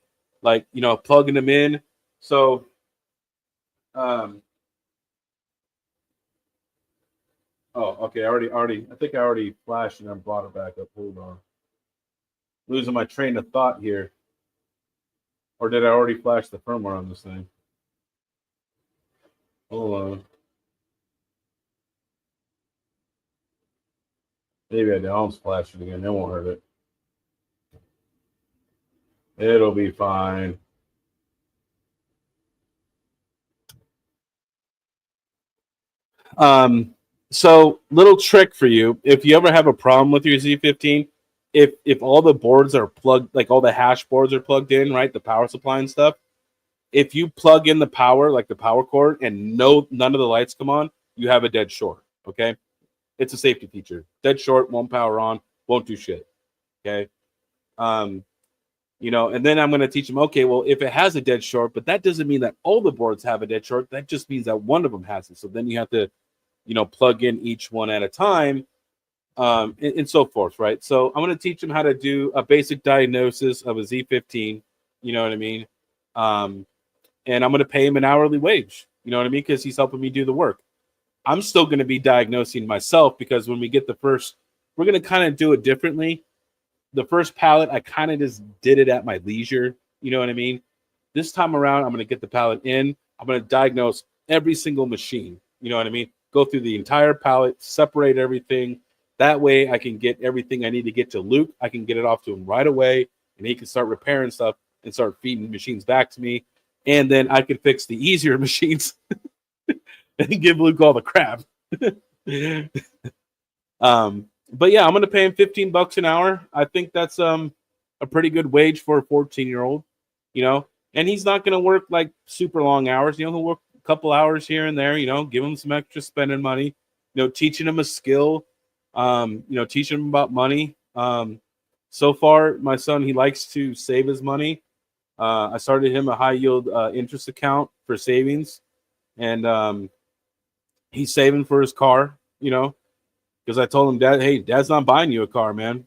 [SPEAKER 1] like plugging them in. So, oh, okay. I think I already flashed and I brought it back up. Hold on, losing my train of thought here. Or did I already flash the firmware on this thing? Hold on. Maybe I did. I'll splash it again. It won't hurt it. It'll be fine. So little trick for you. If you ever have a problem with your Z15, if all the boards are plugged, like all the hash boards are plugged in, right? The power supply and stuff. If you plug in the power, like the power cord, and none of the lights come on, you have a dead short. Okay. It's a safety feature. Dead short, won't power on, won't do shit. Okay. And then I'm going to teach them, okay, well, if it has a dead short, but that doesn't mean that all the boards have a dead short. That just means that one of them has it. So then you have to, plug in each one at a time, and so forth, right? So I'm going to teach them how to do a basic diagnosis of a Z15. You know what I mean? And I'm going to pay him an hourly wage. You know what I mean? Because he's helping me do the work. I'm still going to be diagnosing myself because when we get we're going to kind of do it differently. The first pallet, I kind of just did it at my leisure. You know what I mean? This time around, I'm going to get the pallet in. I'm going to diagnose every single machine. You know what I mean? Go through the entire pallet, separate everything. That way I can get everything I need to get to Luke. I can get it off to him right away, and he can start repairing stuff and start feeding machines back to me. And then I can fix the easier machines and give Luke all the crap. But yeah, I'm going to pay him $15 an hour. I think that's a pretty good wage for a 14-year-old, and he's not going to work like super long hours. He'll work a couple hours here and there, give him some extra spending money, teaching him a skill, teaching him about money. So far, my son, he likes to save his money. I started him a high yield interest account for savings, and he's saving for his car, because I told him, Dad's not buying you a car, man.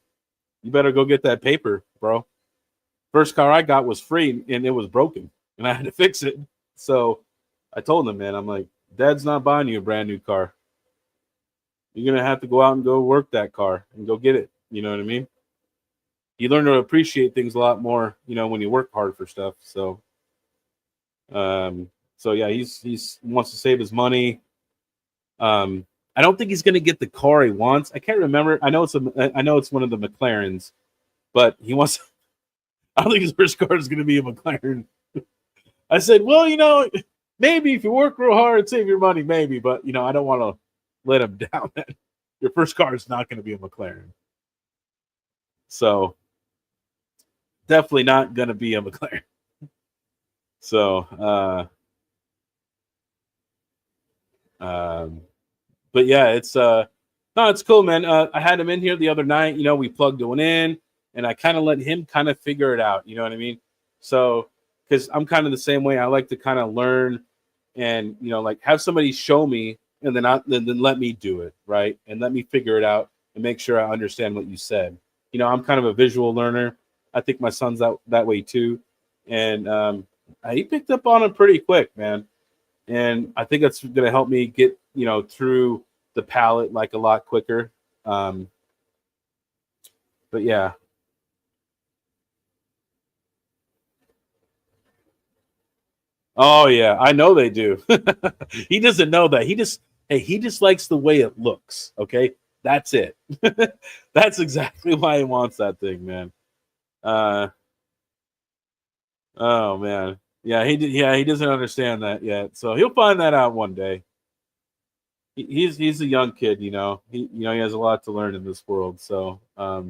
[SPEAKER 1] You better go get that paper, bro. First car I got was free and it was broken and I had to fix it. So I told him, man, I'm like, Dad's not buying you a brand new car. You're going to have to go out and go work that car and go get it. You know what I mean? You learn to appreciate things a lot more, when you work hard for stuff. So yeah, he's wants to save his money. I don't think he's going to get the car he wants. I can't remember. I know it's one of the McLarens, but he wants. I don't think his first car is going to be a McLaren. I said, well, maybe if you work real hard, save your money, maybe, but I don't want to let him down. Your first car is not going to be a McLaren, so definitely not going to be a McLaren. So, but yeah, it's cool, man. I had him in here the other night. We plugged one in, and I kind of let him kind of figure it out. You know what I mean? So, because I'm kind of the same way. I like to kind of learn, and like have somebody show me, and then then let me do it, right? And let me figure it out and make sure I understand what you said. I'm kind of a visual learner. I think my son's that way too, and he picked up on it pretty quick, man. And I think that's going to help me get through the palette like a lot quicker. But yeah. Oh yeah, I know they do. He doesn't know that. He just likes the way it looks. Okay, that's it. That's exactly why he wants that thing, man. Uh, oh man, yeah, yeah, he doesn't understand that yet. So he'll find that out one day. He's a young kid, you know. He has a lot to learn in this world. So, but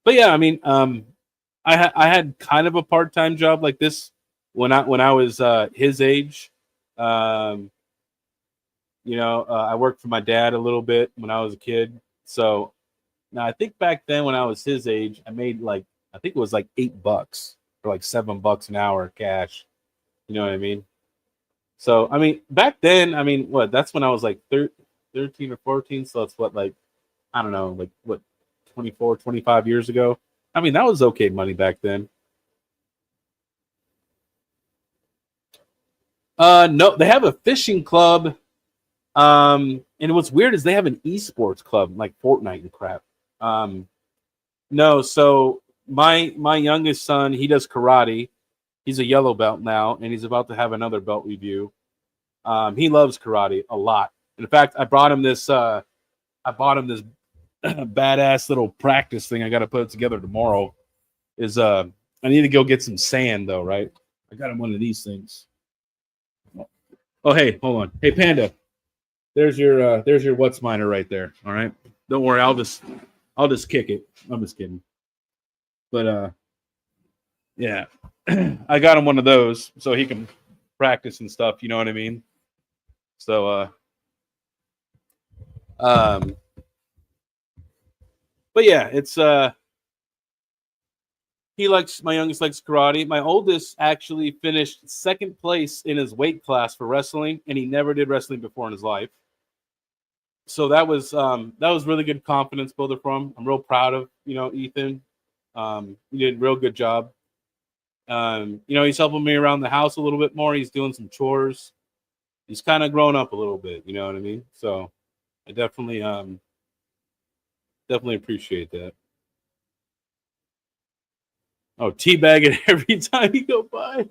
[SPEAKER 1] yeah, I mean, I had kind of a part time job like this when I was his age. Um, I worked for my dad a little bit when I was a kid. So now I think back then when I was his age, I made like I think it was like $8 or like $7 an hour cash. You know what I mean? So I mean back then, I mean what? That's when I was like 13 or 14. So it's what like I don't know, like what 24, 25 years ago. I mean that was okay money back then. No, they have a fishing club. And what's weird is they have an esports club like Fortnite and crap. Um, no, so my youngest son, he does karate. He's a yellow belt now, and he's about to have another belt review. He loves karate a lot. In fact, I bought him this badass little practice thing. I got to put it together tomorrow. Is I need to go get some sand though, right? I got him one of these things. Oh, hey, hold on. Hey, Panda, there's your what's miner right there. All right. Don't worry, I'll just kick it. I'm just kidding. But yeah. I got him one of those so he can practice and stuff, you know what I mean? So um but yeah, it's my youngest likes karate. My oldest actually finished second place in his weight class for wrestling, and he never did wrestling before in his life. So that was really good confidence builder for him. I'm real proud of, Ethan. He did a real good job. He's helping me around the house a little bit more. He's doing some chores. He's kind of grown up a little bit, you know what I mean? So I definitely appreciate that. Oh, teabag it every time you go by.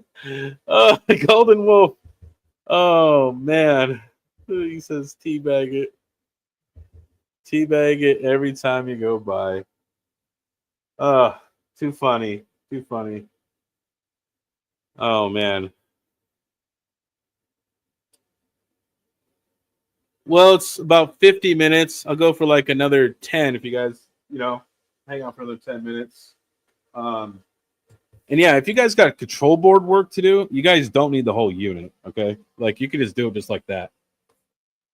[SPEAKER 1] Oh, the golden wolf. Oh man. He says teabag it every time you go by. Oh, too funny. Too funny. Oh man. Well, it's about 50 minutes. I'll go for like another 10 if you guys, hang on for another 10 minutes. Um, and yeah, if you guys got control board work to do, you guys don't need the whole unit. Okay. Like you can just do it just like that.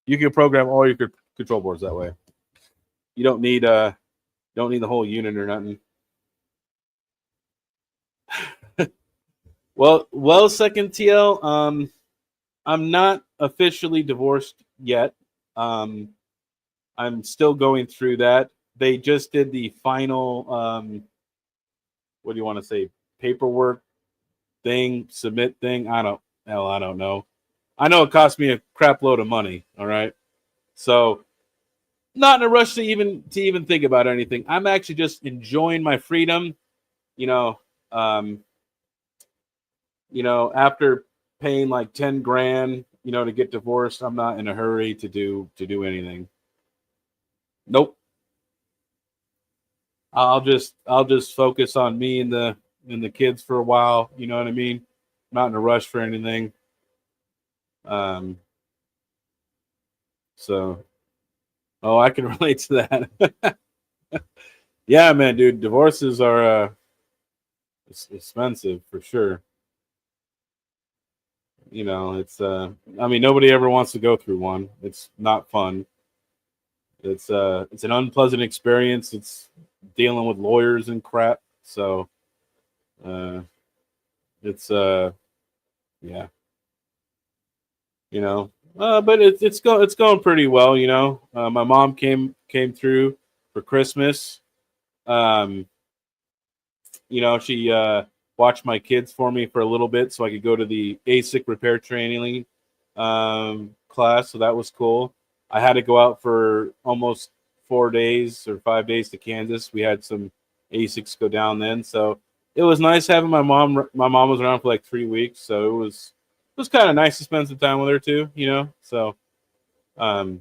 [SPEAKER 1] You can program all your control boards that way. You don't need the whole unit or nothing. Well, second TL, I'm not officially divorced yet. Um, I'm still going through that. They just did the final what do you want to say, paperwork thing, submit thing. I don't know. I know it cost me a crap load of money. All right. So not in a rush to even think about anything. I'm actually just enjoying my freedom. You know, um, after paying like 10 grand, to get divorced, I'm not in a hurry to do anything. Nope. I'll just focus on me and the kids for a while. You know what I mean? Not in a rush for anything. Um. So, oh, I can relate to that. Yeah, man, dude. Divorces are expensive for sure. It's I mean, nobody ever wants to go through one. It's not fun. It's an unpleasant experience. It's dealing with lawyers and crap. So, uh, it's yeah, but it's going pretty well. My mom came through for Christmas. Um, she watched my kids for me for a little bit so I could go to the Asic repair training class. So that was cool. I had to go out for almost 4 days or 5 days to Kansas. We had some Asics go down then. So it was nice having my mom. My mom was around for like 3 weeks, so it was kind of nice to spend some time with her too. So um,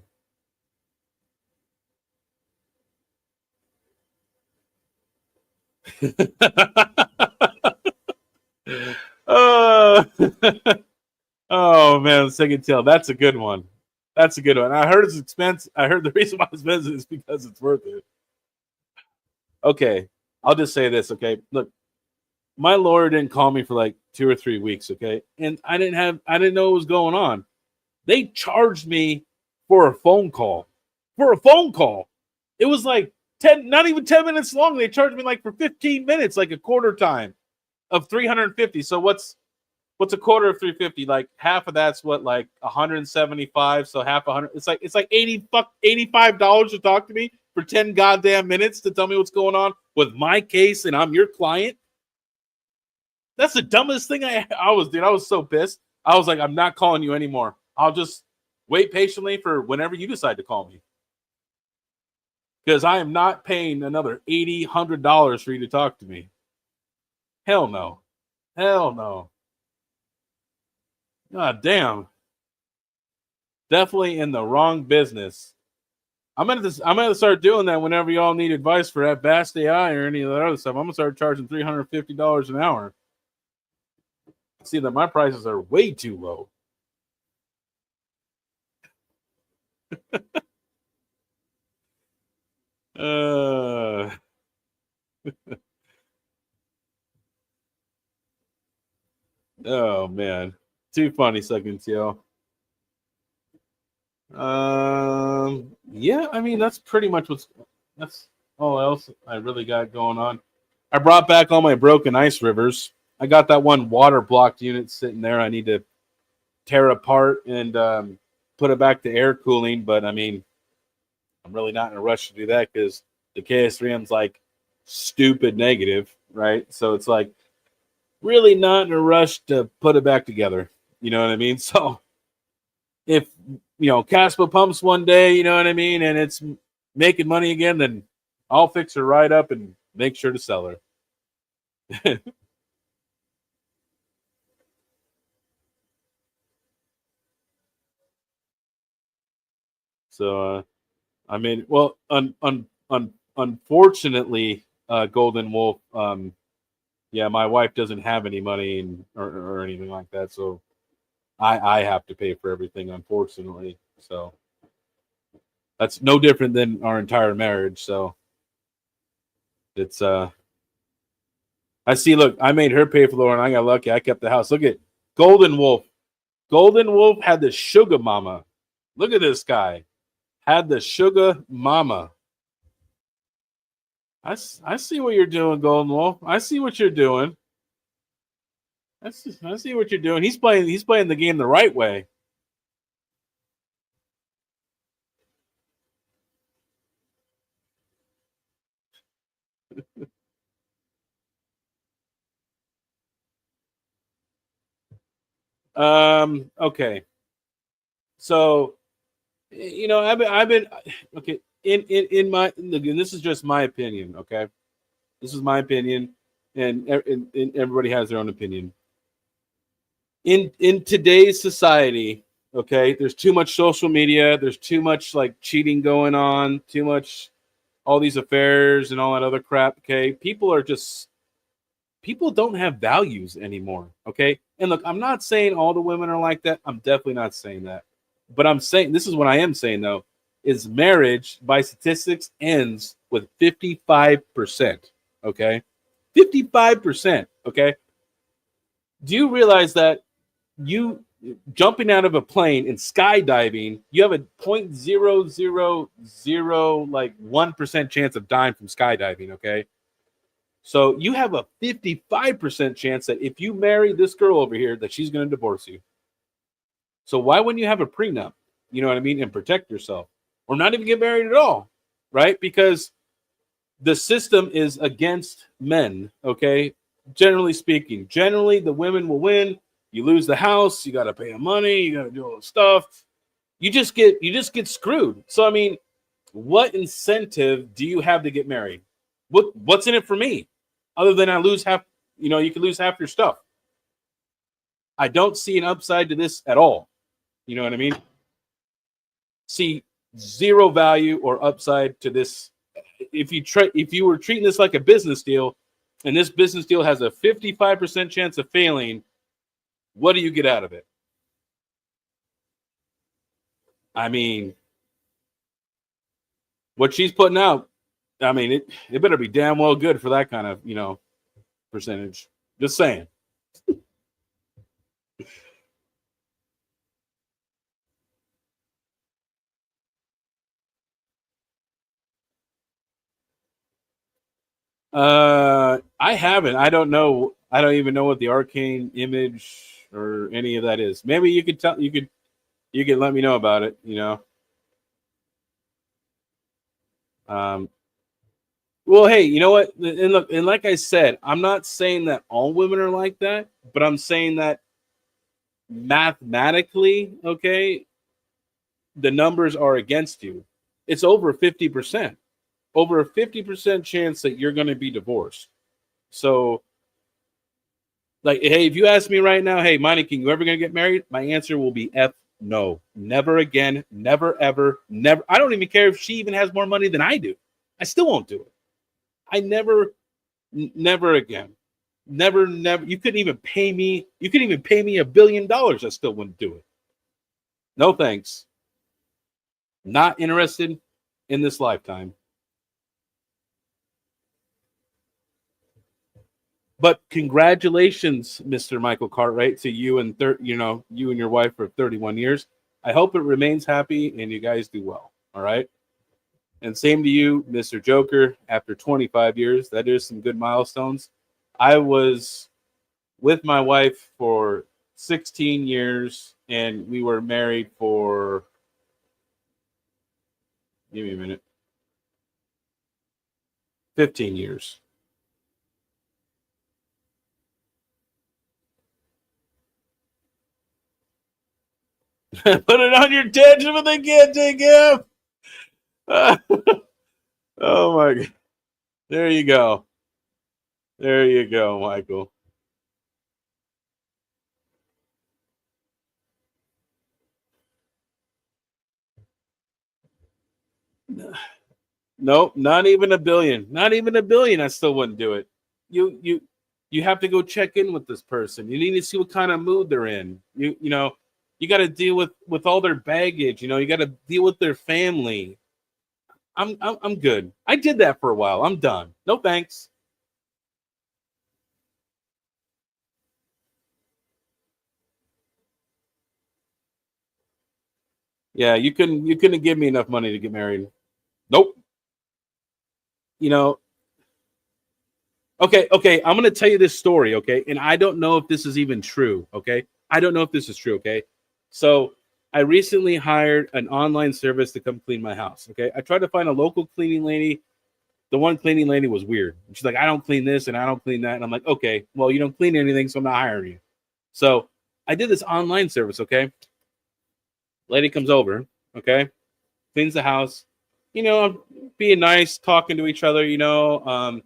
[SPEAKER 1] uh, oh man, the second tail. That's a good one. That's a good one. I heard it's expensive. I heard the reason why it's expensive is because it's worth it. Okay, I'll just say this. Okay, look, my lawyer didn't call me for like 2 or 3 weeks. Okay, and I didn't know what was going on. They charged me for a phone call. For a phone call, it was like 10, not even 10 minutes long. They charged me like for 15 minutes, like a quarter time of 350. So what's a quarter of 350? Like half of that's what, like 175. So half 100. It's like 85 dollars to talk to me for 10 goddamn minutes to tell me what's going on with my case, and I'm your client. That's the dumbest thing I was, dude. I was so pissed. I was like, I'm not calling you anymore. I'll just wait patiently for whenever you decide to call me, because I am not paying another $100 for you to talk to me. Hell no. Hell no. God damn. Definitely in the wrong business. I'm gonna start doing that whenever y'all need advice for that Vast AI or any of that other stuff. I'm gonna start charging $350 an hour. See that my prices are way too low. Uh, oh man, too funny, second tail. Yeah, I mean that's pretty much that's all else I really got going on. I brought back all my broken ice rivers. I got that one water blocked unit sitting there. I need to tear apart and put it back to air cooling, but I mean, I'm really not in a rush to do that because the KS3M's like stupid negative, right? So it's like really not in a rush to put it back together. You know what I mean? So if Caspa pumps one day, you know what I mean, and it's making money again, then I'll fix her right up and make sure to sell her. So I mean, well, unfortunately, Golden Wolf, yeah, my wife doesn't have any money or anything like that, so I have to pay for everything, unfortunately. So that's no different than our entire marriage. So it's I see. Look, I made her pay for the loan. I got lucky. I kept the house. Look at Golden Wolf. Golden Wolf had the sugar mama. Look at this guy. Had the sugar mama. I see what you're doing, Golden Wolf. I see what you're doing. I see what you're doing. He's playing the game the right way. Okay. So I've been okay in my look, and this is just my opinion. Okay, this is my opinion, and everybody has their own opinion. In today's society, okay, there's too much social media. There's too much like cheating going on. Too much all these affairs and all that other crap. Okay, people don't have values anymore. Okay. And look, I'm not saying all the women are like that. I'm definitely not saying that. But I'm saying this is what I am saying though, is marriage by statistics ends with 55%. Okay. 55%. Okay. Do you realize that you jumping out of a plane and skydiving, you have a 0.000 like 1% chance of dying from skydiving, okay? So you have a 55% chance that if you marry this girl over here, that she's going to divorce you. So why wouldn't you have a prenup? You know what I mean? And protect yourself. Or not even get married at all, right? Because the system is against men, okay? Generally speaking. Generally, the women will win. You lose the house, you got to pay them money, you got to do all the stuff. You just get screwed. So I mean, what incentive do you have to get married? What's in it for me? Other than I lose half. you could lose half your stuff. I don't see an upside to this at all. You know what I mean? See zero value or upside to this. If you were treating this like a business deal, and this business deal has a 55% chance of failing, what do you get out of it? I mean, what she's putting out, I mean, it better be damn well good for that kind of, percentage. Just saying. I haven't. I don't know. I don't even know what the arcane image or any of that is. Maybe you could tell. You could let me know about it. Um. Well, hey, you know what? And look, and like I said, I'm not saying that all women are like that, but I'm saying that mathematically, okay, the numbers are against you. It's over 50%. Over a 50% chance that you're going to be divorced. So, like, hey, if you ask me right now, hey, Monty, King, you ever going to get married? My answer will be F no. Never again. Never, ever, never. I don't even care if she even has more money than I do. I still won't do it. I never, never again. Never, never. You couldn't even pay me. You couldn't even pay me $1 billion. I still wouldn't do it. No thanks. Not interested in this lifetime. But congratulations, Mr. Michael Cartwright, to you and you and your wife for 31 years. I hope it remains happy and you guys do well. All right. And same to you, Mr. Joker. After 25 years, that is some good milestones. I was with my wife for 16 years, and we were married for, give me a minute, 15 years. Put it on your tangent, but they can't take him. Oh my God. There you go. There you go, Michael. Nope, not even $1 billion. Not even $1 billion. I still wouldn't do it. You have to go check in with this person. You need to see what kind of mood they're in. You got to deal with all their baggage. You got to deal with their family. I'm good. I did that for a while. I'm done. No thanks. Yeah, you couldn't give me enough money to get married. Nope. You know, okay, I'm gonna tell you this story, okay? And I don't know if this is even true, okay? I don't know if this is true, okay? So I recently hired an online service to come clean my house. Okay. I tried to find a local cleaning lady. The one cleaning lady was weird. She's like, I don't clean this and I don't clean that. And I'm like, okay, well, you don't clean anything, so I'm not hiring you. So I did this online service, okay? Lady comes over, okay, cleans the house, being nice, talking to each other, and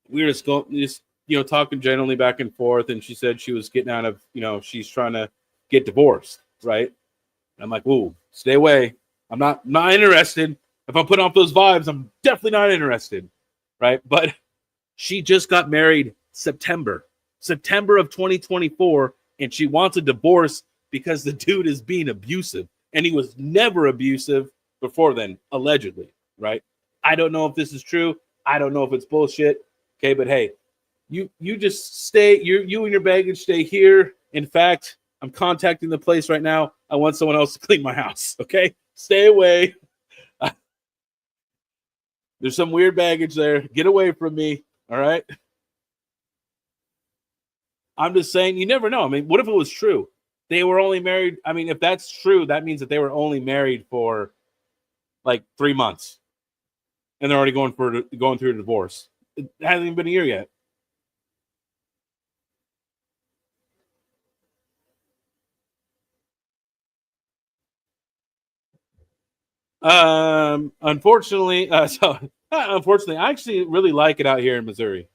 [SPEAKER 1] we were just talking generally back and forth. And she said she was getting out of, she's trying to get divorced, right? And I'm like, ooh, stay away. I'm not interested. If I'm putting off those vibes, I'm definitely not interested, right? But she just got married September of 2024, and she wants a divorce because the dude is being abusive, and he was never abusive before then, allegedly, right? I don't know if this is true. I don't know if it's bullshit. Okay, but hey, you just stay. You and your baggage stay here. In fact, I'm contacting the place right now. I want someone else to clean my house. Okay, stay away. There's some weird baggage there. Get away from me. All right. I'm just saying, you never know. I mean, what if it was true? They were only married. I mean, if that's true, that means that they were only married for like 3 months, and they're already going through a divorce. It hasn't even been a year yet. Unfortunately, so Unfortunately, I actually really like it out here in Missouri.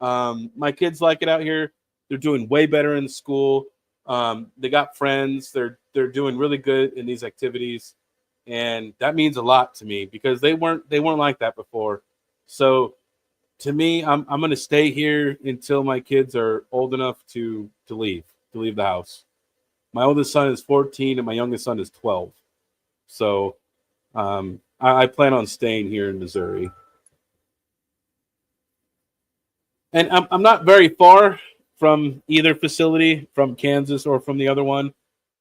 [SPEAKER 1] My kids like it out here. They're doing way better in school. They got friends. They're doing really good in these activities, and that means a lot to me because they weren't like that before. So to me, I'm gonna stay here until my kids are old enough to leave the house. My oldest son is 14 and my youngest son is 12. So I plan on staying here in Missouri. And I'm not very far from either facility, from Kansas or from the other one.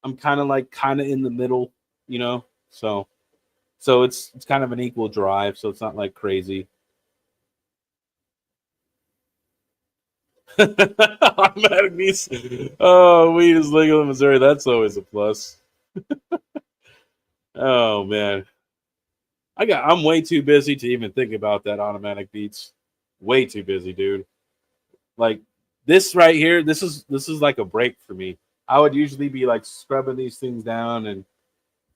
[SPEAKER 1] I'm kind of in the middle, you know. So it's kind of an equal drive, so it's not like crazy. Automatic niece. Oh, weed is legal in Missouri. That's always a plus. Oh man, I'm way too busy to even think about that automatic beats. Way too busy, dude. Like this right here, this is like a break for me. I would usually be like scrubbing these things down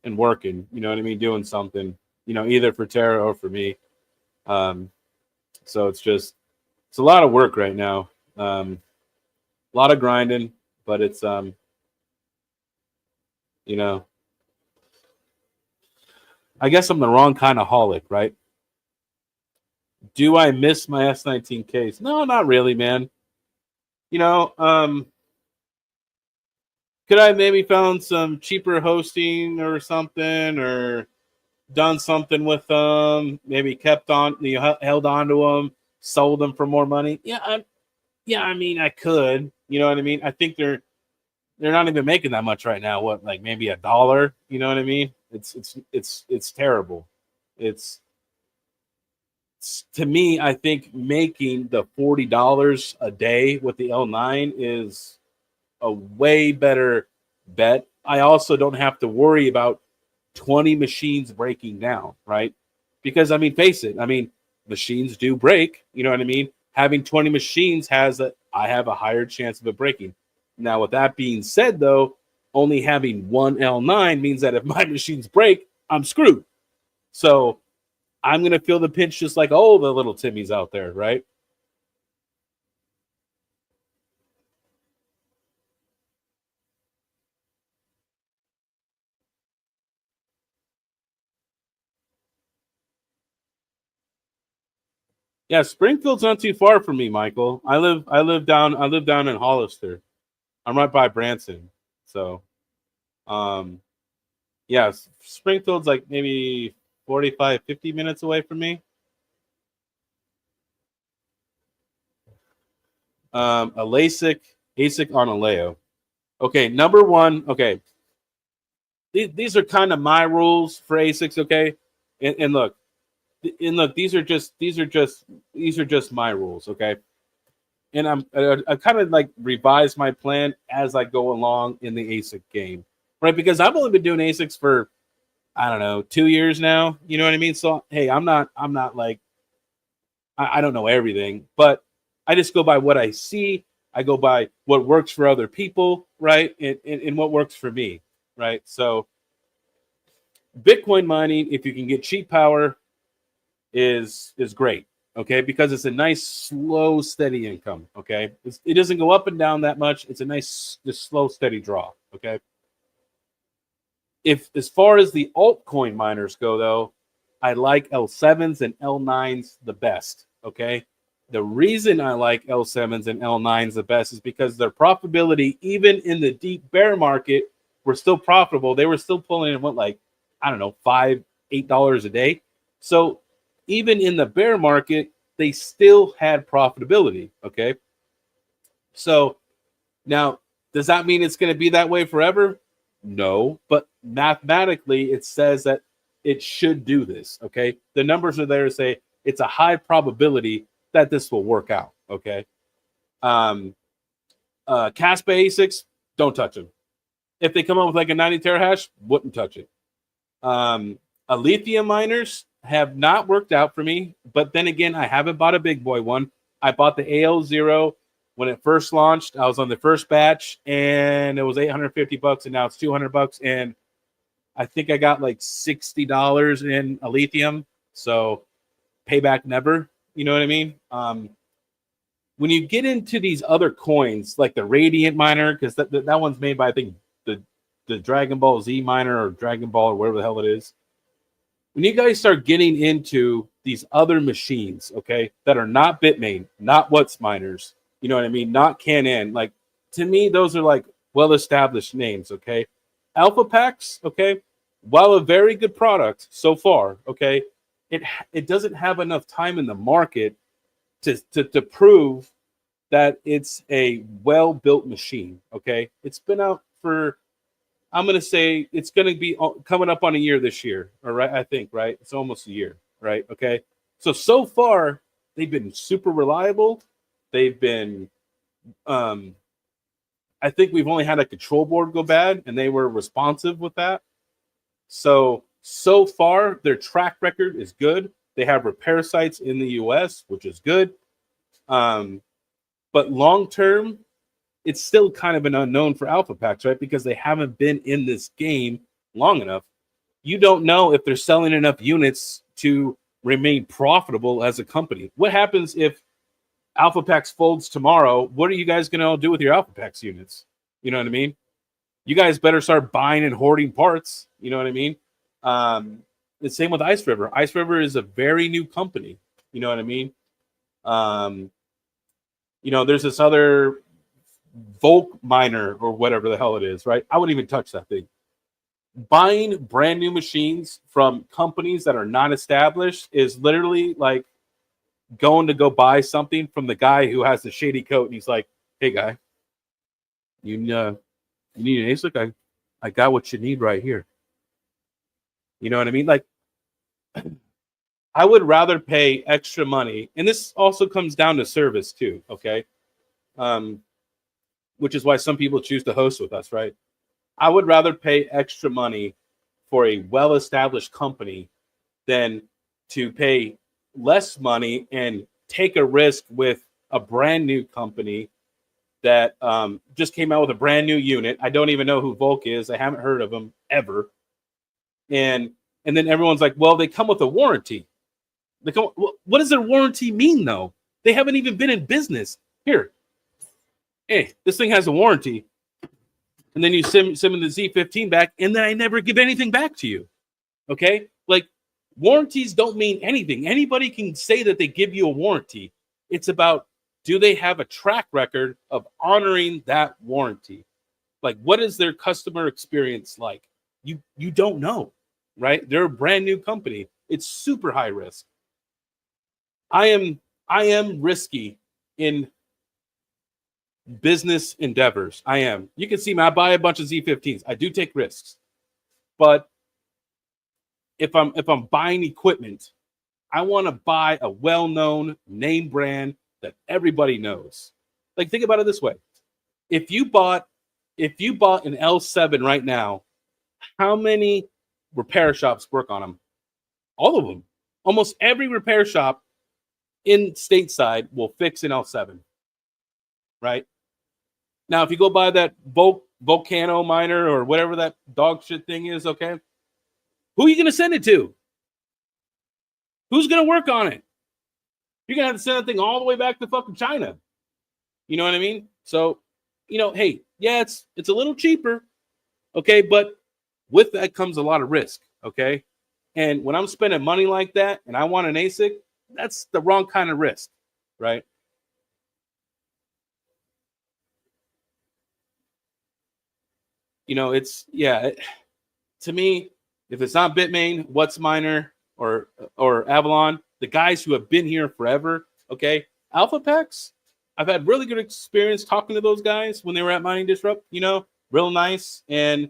[SPEAKER 1] and working. You know what I mean? Doing something. You know, either for Tara or for me. Um, so it's a lot of work right now. A lot of grinding, but it's you know, I guess I'm the wrong kind of holic, right? Do I miss my S19 case? No, not really, man. You know, could I maybe found some cheaper hosting or something, or done something with them? Maybe kept on, held on to them, sold them for more money. Yeah. I mean, I could. You know what I mean? I think they're not even making that much right now. What, like maybe $1? You know what I mean? It's terrible. It's to me, I think making the $40 a day with the L9 is a way better bet. I also don't have to worry about 20 machines breaking down, right? Because I mean, face it, I mean, machines do break, you know what I mean? Having 20 machines I have a higher chance of it breaking. Now, with that being said, though, only having one L9 means that if my machines break, I'm screwed. So I'm gonna feel the pinch just like all the little Timmies out there, right? Yeah, Springfield's not too far from me, Michael. I live down in Hollister. I'm right by Branson. So um yeah, Springfield's like maybe 45, 50 minutes away from me. A LASIK, ASIC on a Leo. Okay, number one. Okay, these are kind of my rules for ASICs. Okay, and look, these are just my rules. Okay, and I kind of like revise my plan as I go along in the ASIC game, right? Because I've only been doing ASICs for, I don't know, 2 years now. You know what I mean? So hey, I'm not like, I don't know everything, but I just go by what I see. I go by what works for other people, right? And what works for me, right? So Bitcoin mining, if you can get cheap power, is great. Okay, because it's a nice, slow, steady income. Okay, it doesn't go up and down that much. It's a nice, just slow, steady draw. Okay, if as far as the altcoin miners go, though, I like L7s and L9s the best. Okay. The reason I like L7s and L9s the best is because their profitability, even in the deep bear market, were still profitable. They were still pulling in what, like, I don't know, $5, $8 a day. So even in the bear market, they still had profitability. Okay. So now, does that mean it's going to be that way forever? No, but mathematically, it says that it should do this. Okay, the numbers are there to say it's a high probability that this will work out. Okay, Caspa ASICs, don't touch them. If they come up with like a 90 terahash, wouldn't touch it. A lithium miners have not worked out for me, but then again, I haven't bought a big boy one. I bought the AL0 when it first launched. I was on the first batch and it was $850, and now it's $200. And I think I got like $60 in a lithium. So payback never. You know what I mean? When you get into these other coins, like the Radiant miner, because that one's made by, I think, the Dragon Ball Z miner or Dragon Ball or whatever the hell it is. When you guys start getting into these other machines, okay, that are not Bitmain, not What's miners, you know what I mean, not KiiNG, like, to me, those are like well-established names, okay. Alpha Packs, okay, while a very good product so far, okay, it doesn't have enough time in the market to prove that it's a well-built machine, okay. It's been out for, I'm going to say it's going to be coming up on a year this year. All right. I think, right. It's almost a year. Right. Okay. So far, they've been super reliable. They've been, I think we've only had a control board go bad and they were responsive with that. So far, their track record is good. They have repair sites in the US, which is good. But long term, it's still kind of an unknown for Alpha Packs, right? Because they haven't been in this game long enough. You don't know if they're selling enough units to remain profitable as a company. What happens if Alpha Packs folds tomorrow? What are you guys going to do with your Alpha Packs units? You know what I mean? You guys better start buying and hoarding parts. You know what I mean? The same with Ice River. Ice River is a very new company. You know what I mean? There's this other Volk miner or whatever the hell it is, right? I wouldn't even touch that thing. Buying brand new machines from companies that are not established is literally like going to go buy something from the guy who has the shady coat and he's like, hey guy, you need an Asic? I got what you need right here. You know what I mean? Like, I would rather pay extra money, and this also comes down to service too, okay? Which is why some people choose to host with us, right? I would rather pay extra money for a well-established company than to pay less money and take a risk with a brand new company that just came out with a brand new unit. I don't even know who Volk is. I haven't heard of them ever. And then everyone's like, well, they come with a warranty. What does their warranty mean, though? They haven't even been in business. Here, hey, this thing has a warranty. And then you send me the Z15 back, and then I never give anything back to you. Okay? Like, warranties don't mean anything. Anybody can say that they give you a warranty. It's about, do they have a track record of honoring that warranty? Like, what is their customer experience like? You don't know, right? They're a brand new company. It's super high risk. I am risky in business endeavors. I am. You can see me. I buy a bunch of Z15s. I do take risks, but if I'm buying equipment, I want to buy a well-known name brand that everybody knows. Like, think about it this way: if you bought an L7 right now, how many repair shops work on them? All of them. Almost every repair shop in stateside will fix an L7, right? Now, if you go buy that Volcano miner or whatever that dog shit thing is, okay, who are you going to send it to? Who's going to work on it? You're going to have to send that thing all the way back to fucking China. You know what I mean? So, hey, yeah, it's a little cheaper, okay, but with that comes a lot of risk, okay? And when I'm spending money like that and I want an ASIC, that's the wrong kind of risk, right? To me, if it's not Bitmain, What's Miner, or Avalon, the guys who have been here forever, okay, Alpha Packs, I've had really good experience talking to those guys when they were at Mining Disrupt, real nice. And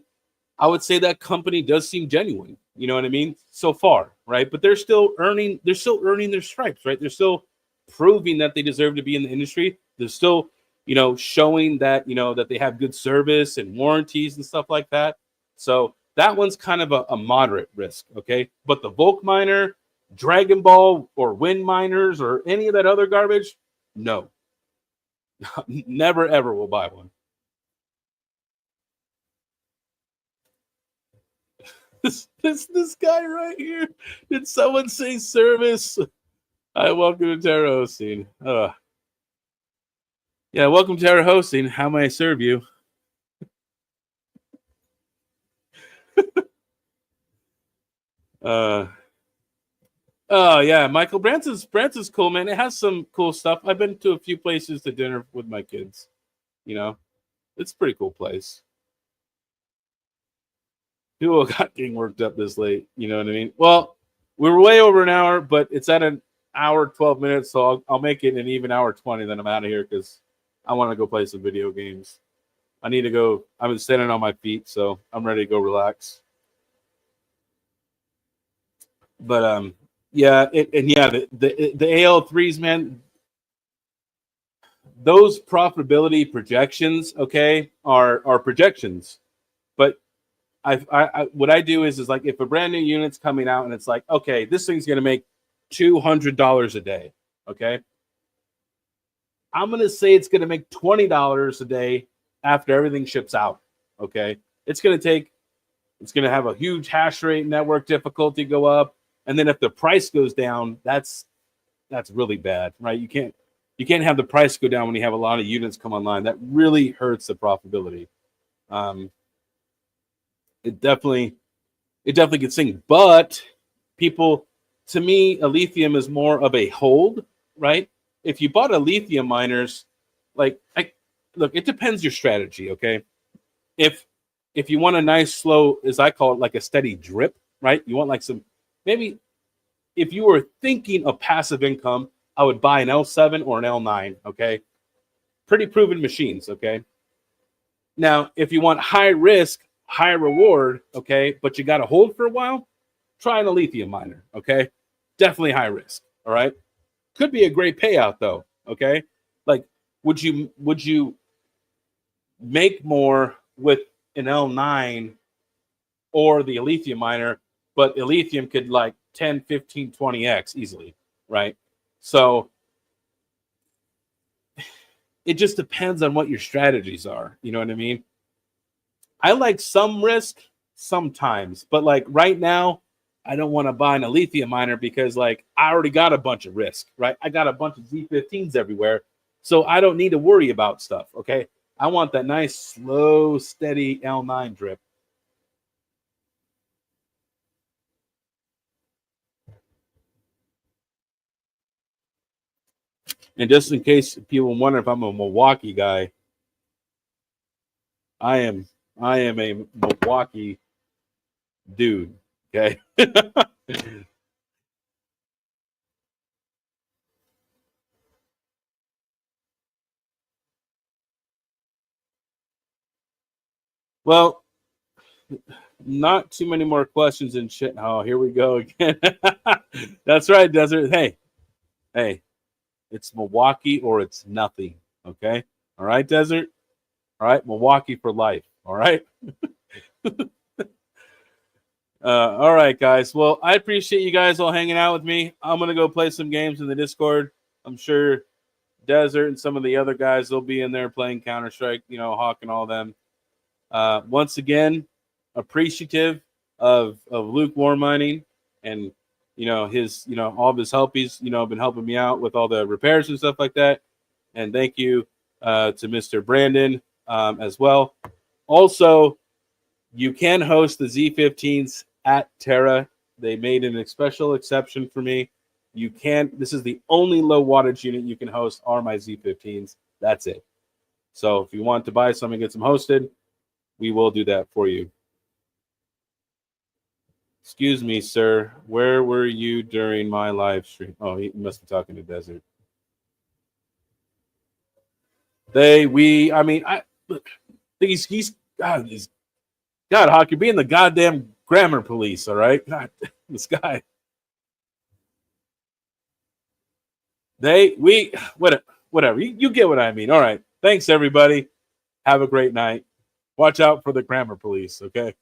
[SPEAKER 1] I would say that company does seem genuine, you know what I mean, so far, right? But they're still earning their stripes, right? They're still proving that they deserve to be in the industry. They're still, showing that, that they have good service and warranties and stuff like that. So that one's kind of a moderate risk, okay? But the Volk miner, Dragon Ball, or Wind miners, or any of that other garbage, no. Never, ever will buy one. This guy right here. Did someone say service? Hi, welcome to Terra Hosting. Yeah, welcome to Terra Hosting. How may I serve you? Uh, oh yeah, Michael Branson's cool, man. It has some cool stuff. I've been to a few places to dinner with my kids. You know, it's a pretty cool place. People got getting worked up this late. You know what I mean? Well, we were way over an hour, but it's at an hour 12 minutes, so I'll make it an even hour 20. Then I'm out of here because I want to go play some video games. I need to go. I've been standing on my feet, so I'm ready to go relax. But yeah, and yeah, the AL3s, man, those profitability projections, okay, are projections. But I what I do is like if a brand new unit's coming out and it's like, okay, this thing's gonna make $200 a day, okay, I'm gonna say it's gonna make $20 a day after everything ships out, okay. It's gonna have a huge hash rate, network difficulty go up, and then if the price goes down, that's really bad, right? You can't have the price go down when you have a lot of units come online. That really hurts the profitability. Um, it definitely gets sing, but people, to me, a lithium is more of a hold, right? If you bought a lithium miners, like I look, it depends your strategy, okay? If if you want a nice slow, as I call it, like a steady drip, right? You want like some maybe if you were thinking of passive income, I would buy an L7 or an L9, okay? Pretty proven machines, okay? Now, if you want high risk, high reward, okay, but you got to hold for a while, try an lithium miner, okay? Definitely high risk, all right? Could be a great payout though, okay? Like would you make more with an L9 or the lithium miner, but lithium could like 10, 15, 20x easily, right? So it just depends on what your strategies are. You know what I mean? I like some risk sometimes, but like right now, I don't want to buy a lithium miner because like I already got a bunch of risk, right? I got a bunch of Z15s everywhere, so I don't need to worry about stuff. Okay, I want that nice, slow, steady L9 drip. And just in case people wonder if I'm a Milwaukee guy, I am. I am a Milwaukee dude. Okay. Well, not too many more questions and shit. Oh, here we go again. That's right, Desert. Hey, hey, it's Milwaukee or it's nothing. Okay. All right, Desert. All right, Milwaukee for life. All right. All right, guys. Well, I appreciate you guys all hanging out with me. I'm gonna go play some games in the Discord. I'm sure Desert and some of the other guys will be in there playing Counter Strike. You know, Hawk and all them. Once again, appreciative of lukewarm mining and his all of his help. He's been helping me out with all the repairs and stuff like that. And thank you to Mr. Brandon as well. Also, you can host the Z15s at Terra. They made an special exception for me. You can. This is the only low wattage unit you can host are my Z15s. That's it. So if you want to buy some and get some hosted, we will do that for you. Excuse me, sir. Where were you during my live stream? Oh, he must be talking to Desert. I mean, I think God, Hawk, you're being the goddamn grammar police, all right? God, this guy. Whatever. You get what I mean. All right. Thanks, everybody. Have a great night. Watch out for the grammar police, okay?